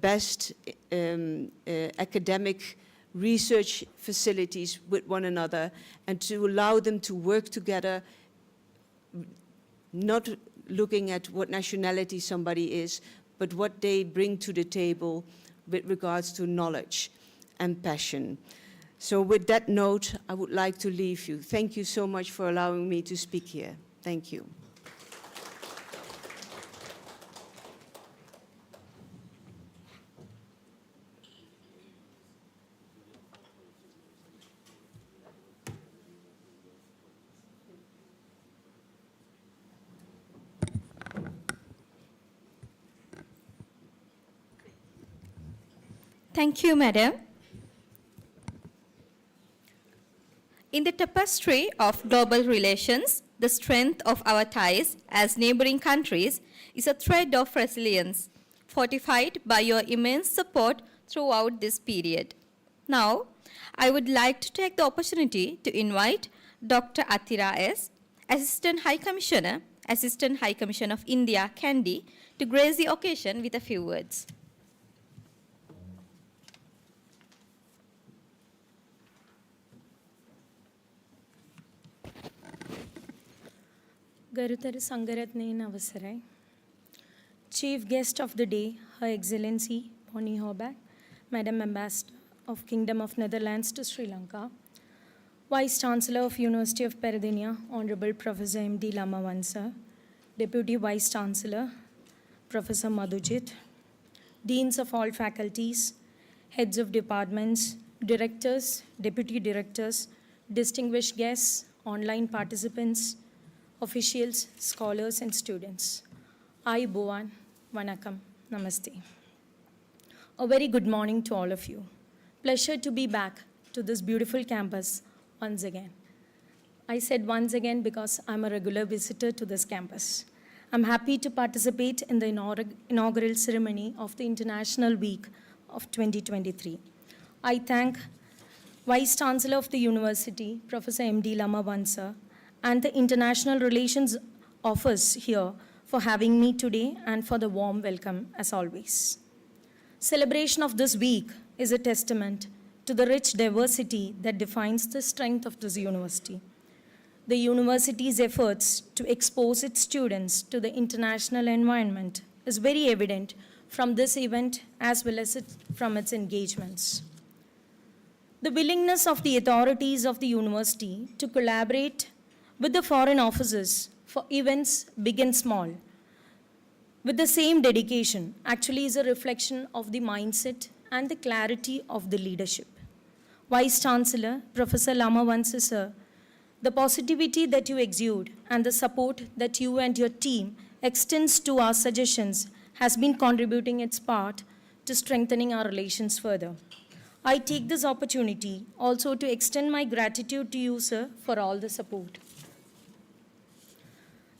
[SPEAKER 5] best academic research facilities with one another, and to allow them to work together, not looking at what nationality somebody is, but what they bring to the table with regards to knowledge and passion. So with that note, I would like to leave you. Thank you so much for allowing me to speak here. Thank you.
[SPEAKER 1] Thank you, Madam. In the tapestry of global relations, the strength of our ties as neighboring countries is a thread of resilience, fortified by your immense support throughout this period. Now, I would like to take the opportunity to invite Dr. Athira S., Assistant High Commissioner, Assistant High Commissioner of India, Kandy, to grace the occasion with a few words.
[SPEAKER 6] ගරුතර සංඝරත්නයන් අවසරයි. Chief Guest of the Day, Her Excellency Bonnie Hoback, Madam Ambassador of Kingdom of Netherlands to Sri Lanka, Vice Chancellor of University of Peradeniya, Honorable Professor M.D. Lamavansa, Deputy Vice Chancellor, Professor Madhujit, Deans of all faculties, Heads of departments, Directors, Deputy Directors, distinguished guests, online participants, officials, scholars, and students. Ayubowan, Vanakkam, Namaste. A very good morning to all of you. Pleasure to be back to this beautiful campus once again. I said once again because I'm a regular visitor to this campus. I'm happy to participate in the inaugural ceremony of the International Week of 2023. I thank Vice Chancellor of the University, Professor M.D. Lamavansa, and the International Relations Office here for having me today and for the warm welcome as always. Celebration of this week is a testament to the rich diversity that defines the strength of this university. The university's efforts to expose its students to the international environment is very evident from this event as well as from its engagements. The willingness of the authorities of the university to collaborate with the foreign offices for events big and small with the same dedication actually is a reflection of the mindset and the clarity of the leadership. Vice Chancellor, Professor Lamavansa sir, the positivity that you exude and the support that you and your team extends to our suggestions has been contributing its part to strengthening our relations further. I take this opportunity also to extend my gratitude to you, sir, for all the support.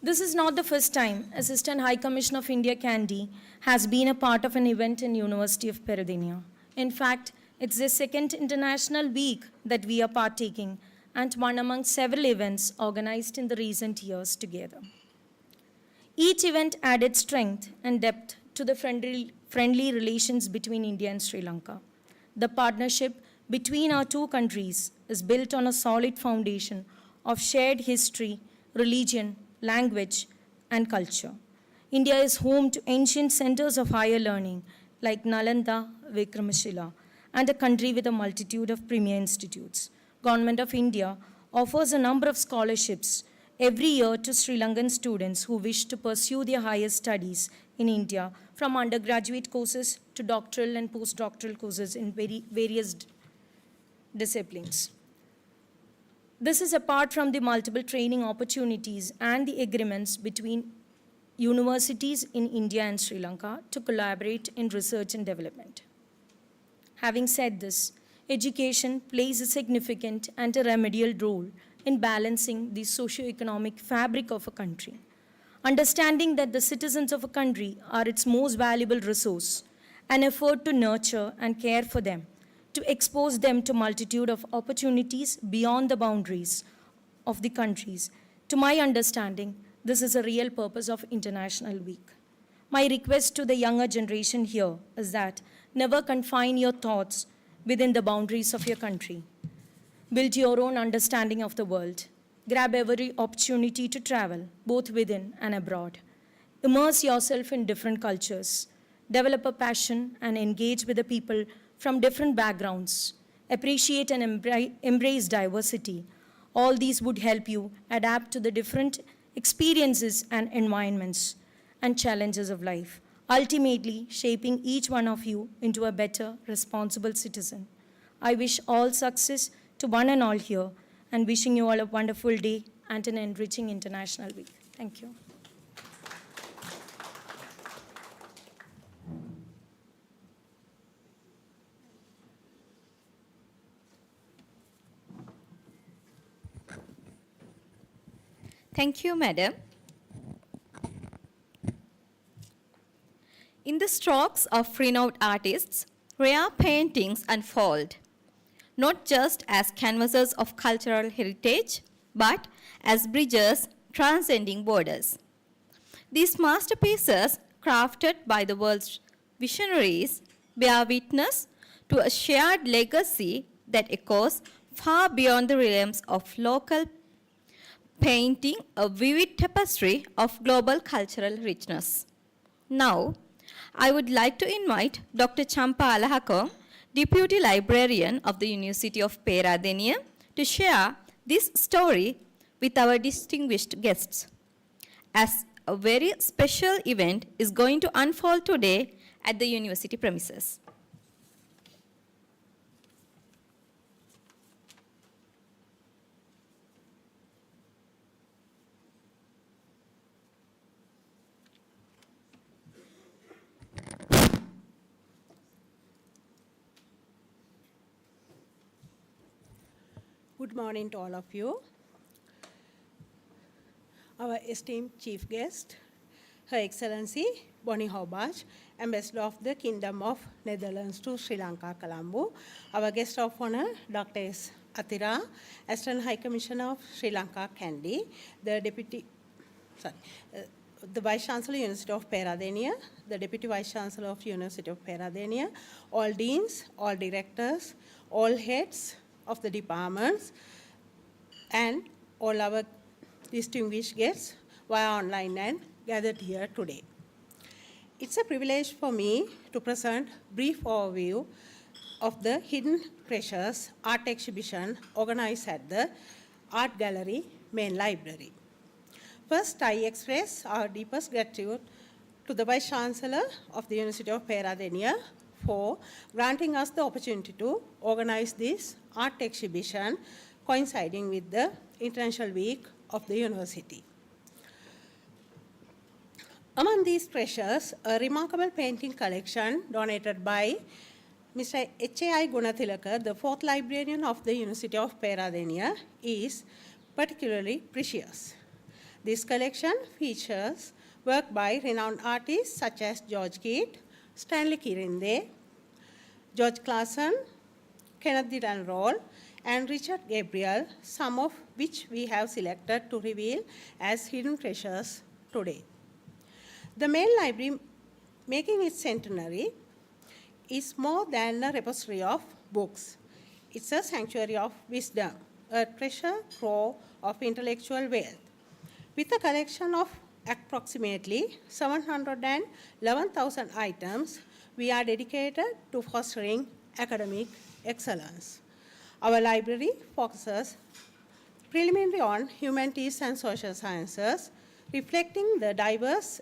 [SPEAKER 6] This is not the first time Assistant High Commissioner of India, Kandy, has been a part of an event in University of Peradeniya. In fact, it's the second international week that we are partaking and one among several events organized in the recent years together. Each event added strength and depth to the friendly relations between India and Sri Lanka. The partnership between our two countries is built on a solid foundation of shared history, religion, language, and culture. India is home to ancient centers of higher learning like Nalanda, Vikramashila, and a country with a multitude of premier institutes. Government of India offers a number of scholarships every year to Sri Lankan students who wish to pursue their higher studies in India, from undergraduate courses to doctoral and postdoctoral courses in various disciplines. This is apart from the multiple training opportunities and the agreements between universities in India and Sri Lanka to collaborate in research and development. Having said this, education plays a significant and a remedial role in balancing the socio-economic fabric of a country. Understanding that the citizens of a country are its most valuable resource, an effort to nurture and care for them, to expose them to multitude of opportunities beyond the boundaries of the countries. To my understanding, this is a real purpose of International Week. My request to the younger generation here is that never confine your thoughts within the boundaries of your country. Build your own understanding of the world. Grab every opportunity to travel, both within and abroad. Immerse yourself in different cultures. Develop a passion and engage with the people from different backgrounds. Appreciate and embrace diversity. All these would help you adapt to the different experiences and environments and challenges of life, ultimately shaping each one of you into a better, responsible citizen. I wish all success to one and all here, and wishing you all a wonderful day and an enriching International Week. Thank you.
[SPEAKER 1] Thank you, Madam. In the strokes of renowned artists, rare paintings unfold, not just as canvases of cultural heritage, but as bridges transcending borders. These masterpieces, crafted by the world's visionaries, bear witness to a shared legacy that echoes far beyond the realms of local painting, a vivid tapestry of global cultural richness. Now, I would like to invite Dr. Champa Alahakong, Deputy Librarian of the University of Peradeniya, to share this story with our distinguished guests, as a very special event is going to unfold today at the university premises.
[SPEAKER 7] Good morning to all of you. Our esteemed chief guest, Her Excellency Bonnie Hobart, Ambassador of the Kingdom of Netherlands to Sri Lanka, Colombo. Our guest of honor, Dr. S. Atira, Assistant High Commissioner of Sri Lanka, Kandy, the Vice Chancellor, University of Peradeniya, the Deputy Vice Chancellor of University of Peradeniya, all deans, all directors, all heads of the departments, and all our distinguished guests via online and gathered here today. It's a privilege for me to present a brief overview of the Hidden Treasures art exhibition organized at the Art Gallery Main Library. First, I express our deepest gratitude to the Vice Chancellor of the University of Peradeniya for granting us the opportunity to organize this art exhibition coinciding with the International Week of the University. Among these treasures, a remarkable painting collection donated by Mr. H.A.I. Gunathilaka, the fourth librarian of the University of Peradeniya, is particularly precious. This collection features work by renowned artists such as George Keat, Stanley Kirinde, George Clason, Kenneth Dylan Roll, and Richard Gabriel, some of which we have selected to reveal as hidden treasures today. The main library, making its centenary, is more than a repository of books. It's a sanctuary of wisdom, a treasure trove of intellectual wealth. With a collection of approximately 711,000 items, we are dedicated to fostering academic excellence. Our library focuses preliminary on humanities and social sciences, reflecting the diverse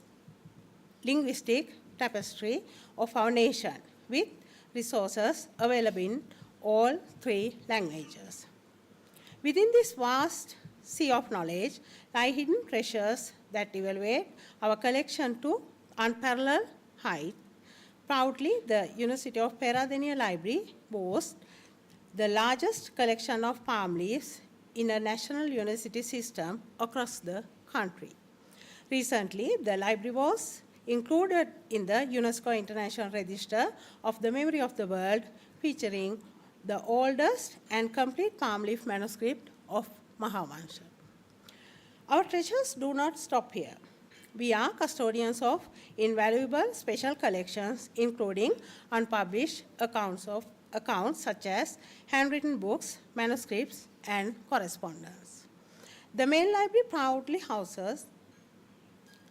[SPEAKER 7] linguistic tapestry of our nation, with resources available in all three languages. Within this vast sea of knowledge lie hidden treasures that elevate our collection to unparalleled height. Proudly, the University of Peradeniya Library boasts the largest collection of palm leaves in a national university system across the country. Recently, the library was included in the UNESCO International Register of the Memory of the World, featuring the oldest and complete palm leaf manuscript of Mahavansha. Our treasures do not stop here. We are custodians of invaluable special collections, including unpublished accounts such as handwritten books, manuscripts, and correspondence. The main library proudly houses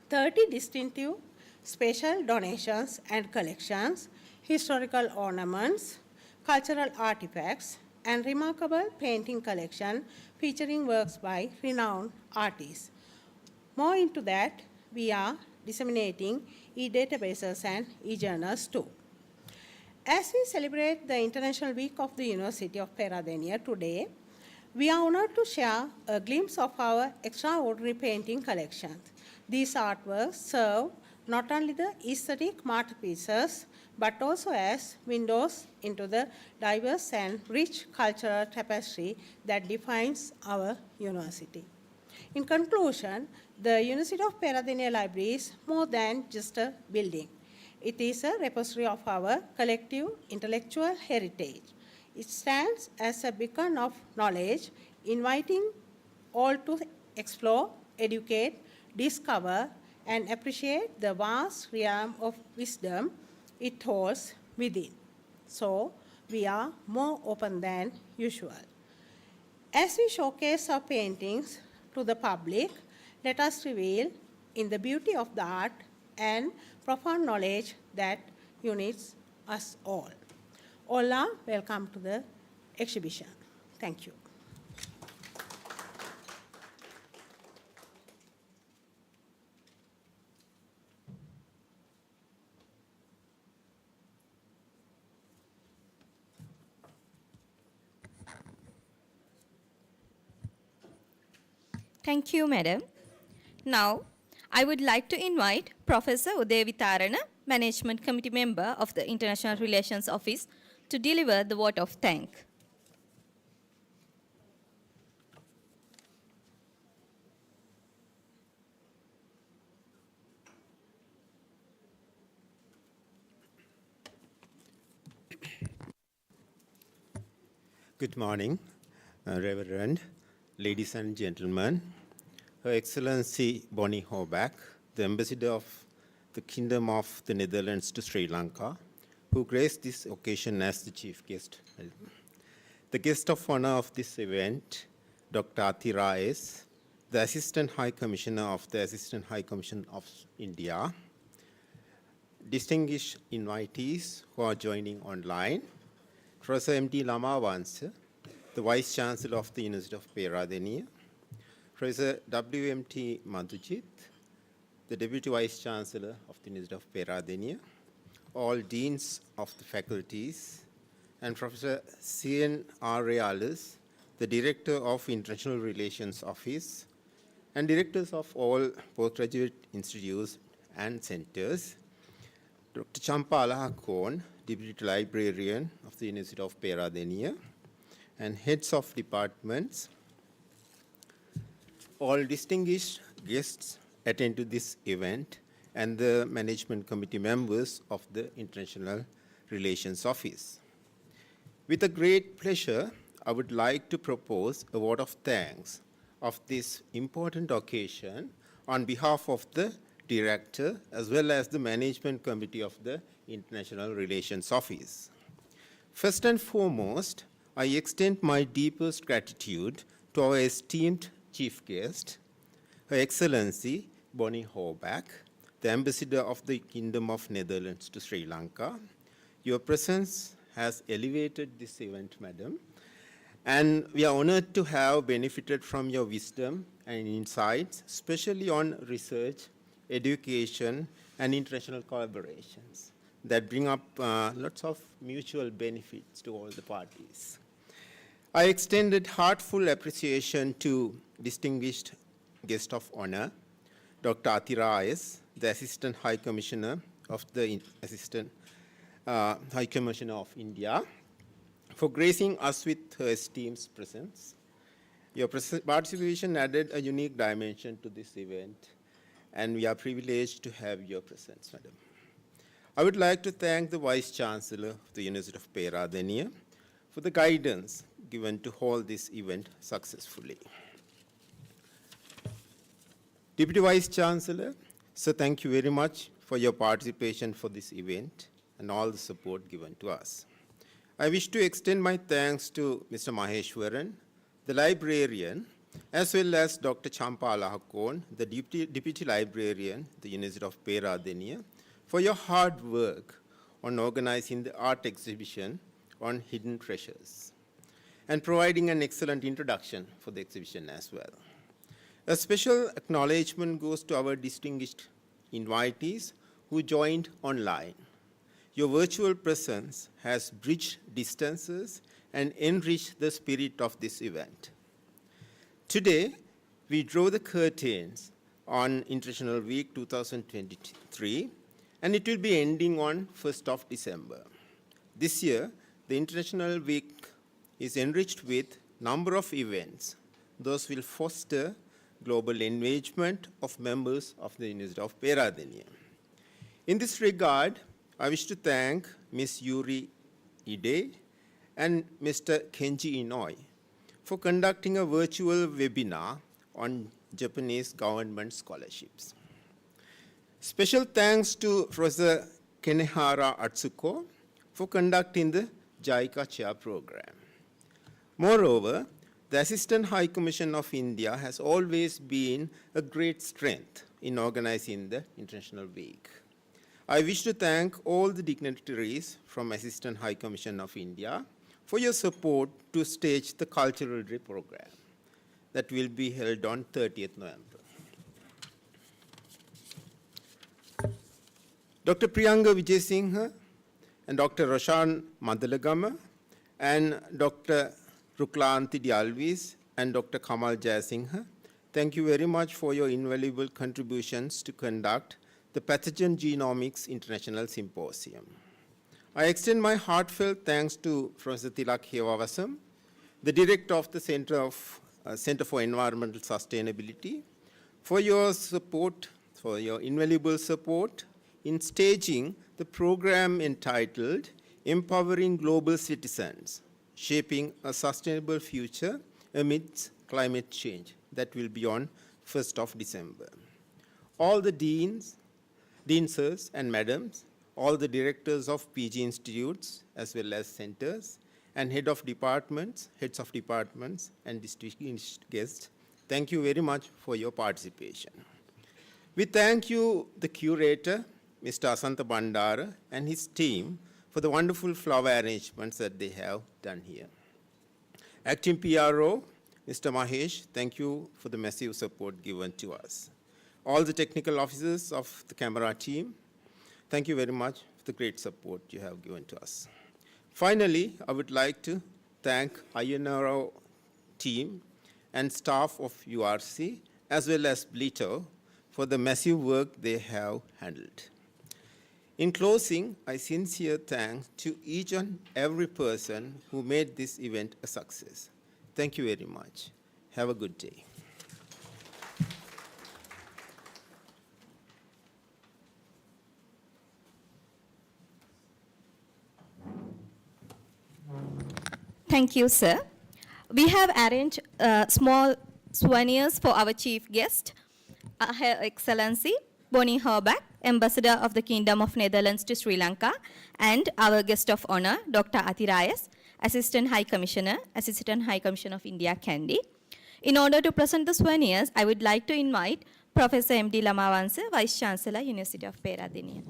[SPEAKER 7] 30 distinctive special donations and collections, historical ornaments, cultural artifacts, and remarkable painting collection featuring works by renowned artists. More into that, we are disseminating e-databases and e-journals too. As we celebrate the International Week of the University of Peradeniya today, we are honored to share a glimpse of our extraordinary painting collections. These artworks serve not only the aesthetic masterpieces, but also as windows into the diverse and rich cultural tapestry that defines our university. In conclusion, the University of Peradeniya Library is more than just a building. It is a repository of our collective intellectual heritage. It stands as a beacon of knowledge, inviting all to explore, educate, discover, and appreciate the vast realm of wisdom it holds within. So, we are more open than usual. As we showcase our paintings to the public, let us reveal in the beauty of the art and profound knowledge that unites us all. All are welcome to the exhibition. Thank you.
[SPEAKER 1] Thank you, Madam. Now, I would like to invite Professor Uday Vitarana, Management Committee member of the International Relations Office, to deliver the vote of thanks.
[SPEAKER 8] Good morning, Reverend, ladies and gentlemen. Her Excellency Bonnie Hoback, the Ambassador of the Kingdom of the Netherlands to Sri Lanka, who graced this occasion as the chief guest. The guest of honor of this event, Dr. Athira S., the Assistant High Commissioner of the Assistant High Commission of India, distinguished invitees who are joining online, Professor M.T. Lamavansa, the Vice Chancellor of the University of Peradeniya, Professor W.M.T. Madhujit, the Deputy Vice Chancellor of the University of Peradeniya, all Deans of the faculties, and Professor C.N. R. Realis, the Director of International Relations Office, and directors of all postgraduate institutes and centers, Dr. Champa Alahakon, Deputy Librarian of the University of Peradeniya, and heads of departments, all distinguished guests attend to this event, and the management committee members of the International Relations Office. With a great pleasure, I would like to propose a vote of thanks of this important occasion on behalf of the Director as well as the Management Committee of the International Relations Office. First and foremost, I extend my deepest gratitude to our esteemed chief guest, Her Excellency Bonnie Hoback, the Ambassador of the Kingdom of Netherlands to Sri Lanka. Your presence has elevated this event, Madam, and we are honored to have benefited from your wisdom and insights, especially on research, education, and international collaborations that bring up lots of mutual benefits to all the parties. I extended heartfelt appreciation to distinguished guest of honor, Dr. Athira S., the Assistant High Commissioner of the Assistant High Commissioner of India, for gracing us with her esteemed presence. Your participation added a unique dimension to this event, and we are privileged to have your presence, Madam. I would like to thank the Vice Chancellor of the University of Peradeniya for the guidance given to hold this event successfully. Deputy Vice Chancellor, sir, thank you very much for your participation for this event and all the support given to us. I wish to extend my thanks to Mr. Maheshwaran, the librarian, as well as Dr. Champa Alahakon, the Deputy Librarian, the University of Peradeniya, for your hard work on organizing the art exhibition on hidden treasures and providing an excellent introduction for the exhibition as well. A special acknowledgement goes to our distinguished invitees who joined online. Your virtual presence has bridged distances and enriched the spirit of this event. Today, we draw the curtains on International Week 2023, and it will be ending on 1st of December. This year, the International Week is enriched with number of events. Those will foster global engagement of members of the University of Peradeniya. In this regard, I wish to thank Ms. Yuri Ide and Mr. Kenji Inoi for conducting a virtual webinar on Japanese government scholarships. Special thanks to Professor Kenehara Atsuko for conducting the JICA Chair program. Moreover, the Assistant High Commission of India has always been a great strength in organizing the International Week. I wish to thank all the dignitaries from Assistant High Commission of India for your support to stage the Cultural Day program that will be held on 30th November. Dr. Priyanga Vijay and Dr. Roshan Madalagama and Dr. Ruklanti Dialvis and Dr. Kamal Jayasinghe, thank you very much for your invaluable contributions to conduct the Pathogen Genomics International Symposium. I extend my heartfelt thanks to Professor Tilak Hewavasam, the director of the Center for Environmental Sustainability, for your support, for your invaluable support in staging the program entitled Empowering Global Citizens, Shaping a Sustainable Future Amidst Climate Change, that will be on 1st of December. All the deans, sirs and madams, all the directors of PG institutes as well as centers, and heads of departments and distinguished guests, thank you very much for your participation. We thank you, the curator, Mr. Asantha Bandara, and his team for the wonderful flower arrangements that they have done here. Acting PRO, Mr. Mahesh, thank you for the massive support given to us. All the technical officers of the camera team, thank you very much for the great support you have given to us. Finally, I would like to thank INRO team and staff of URC, as well as Bleeto, for the massive work they have handled. In closing, I sincere thanks to each and every person who made this event a success. Thank you very much. Have a good day.
[SPEAKER 1] Thank you, sir. We have arranged small souvenirs for our chief guest, Her Excellency Bonnie Herbeck, Ambassador of the Kingdom of Netherlands to Sri Lanka, and our guest of honor, Dr. Atirayas, Assistant High Commissioner of India, Kandy. In order to present the souvenirs, I would like to invite Professor M.D. Lamawansa, Vice Chancellor, University of Peradeniya.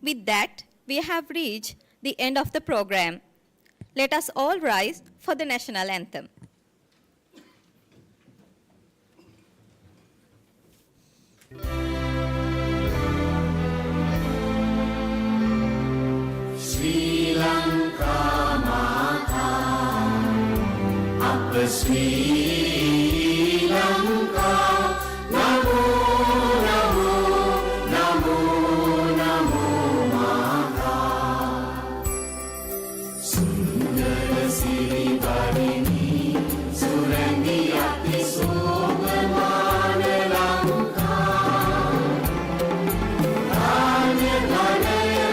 [SPEAKER 1] With that, we have reached the end of the program. Let us all rise for the national anthem.
[SPEAKER 9] Sri Lanka Mata, Upper Sri Lanka, Namo, Namo, Namo, Namo Mata. Sundara Siri Barini, Surandi Ati Sogamana Lanka. Dhanya Dhanaya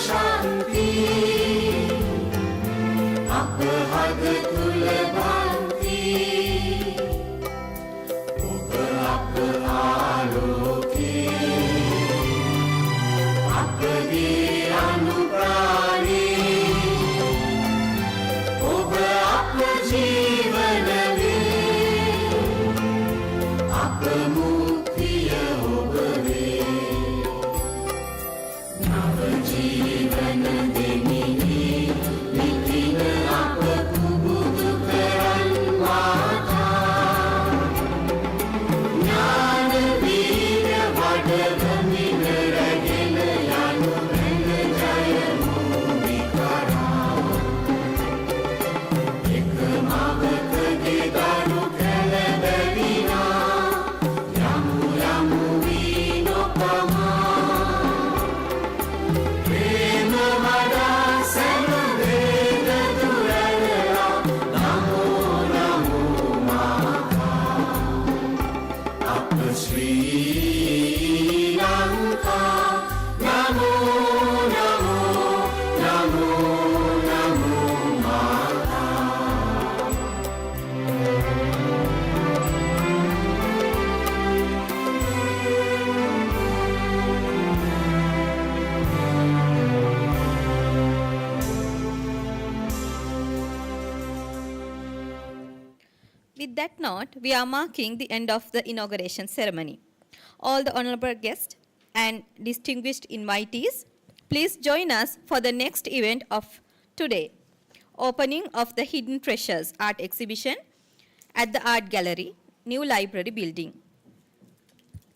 [SPEAKER 9] ශාන්ති අප හද තුල බන්ති ඔබ අප ආලෝකේ අපගේ අනුප්‍රාණී ඔබ අප ජීවන වේ අප මුක්තිය ඔබ වේ නව ජීවන දෙමිනි නිතින අප පුබුදු කරන් මාතා ඥාන වීර වඩවමින රැගෙන යනු මැන ජය මුදිකරා එක මවකගේ දරු කැළබැවිනා යමු යමු වී නොපමා ප්‍රේම වඩා සැලවේද දුරලා නමෝ නමෝ මාතා අප ශ්‍රී ලංකා නමෝ නමෝ නමෝ නමෝ මාතා
[SPEAKER 1] With that note, we are marking the end of the inauguration ceremony. All the honorable guests and distinguished invitees, please join us for the next event of today, opening of the Hidden Treasures art exhibition at the Art Gallery, New Library Building.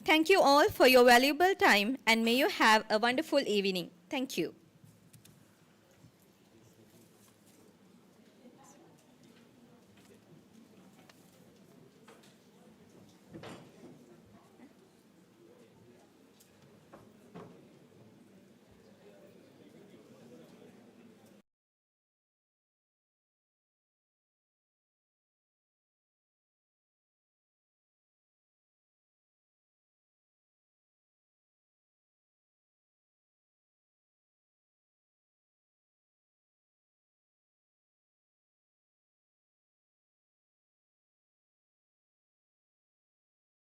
[SPEAKER 1] Thank you all for your valuable time and may you have a wonderful evening. Thank you.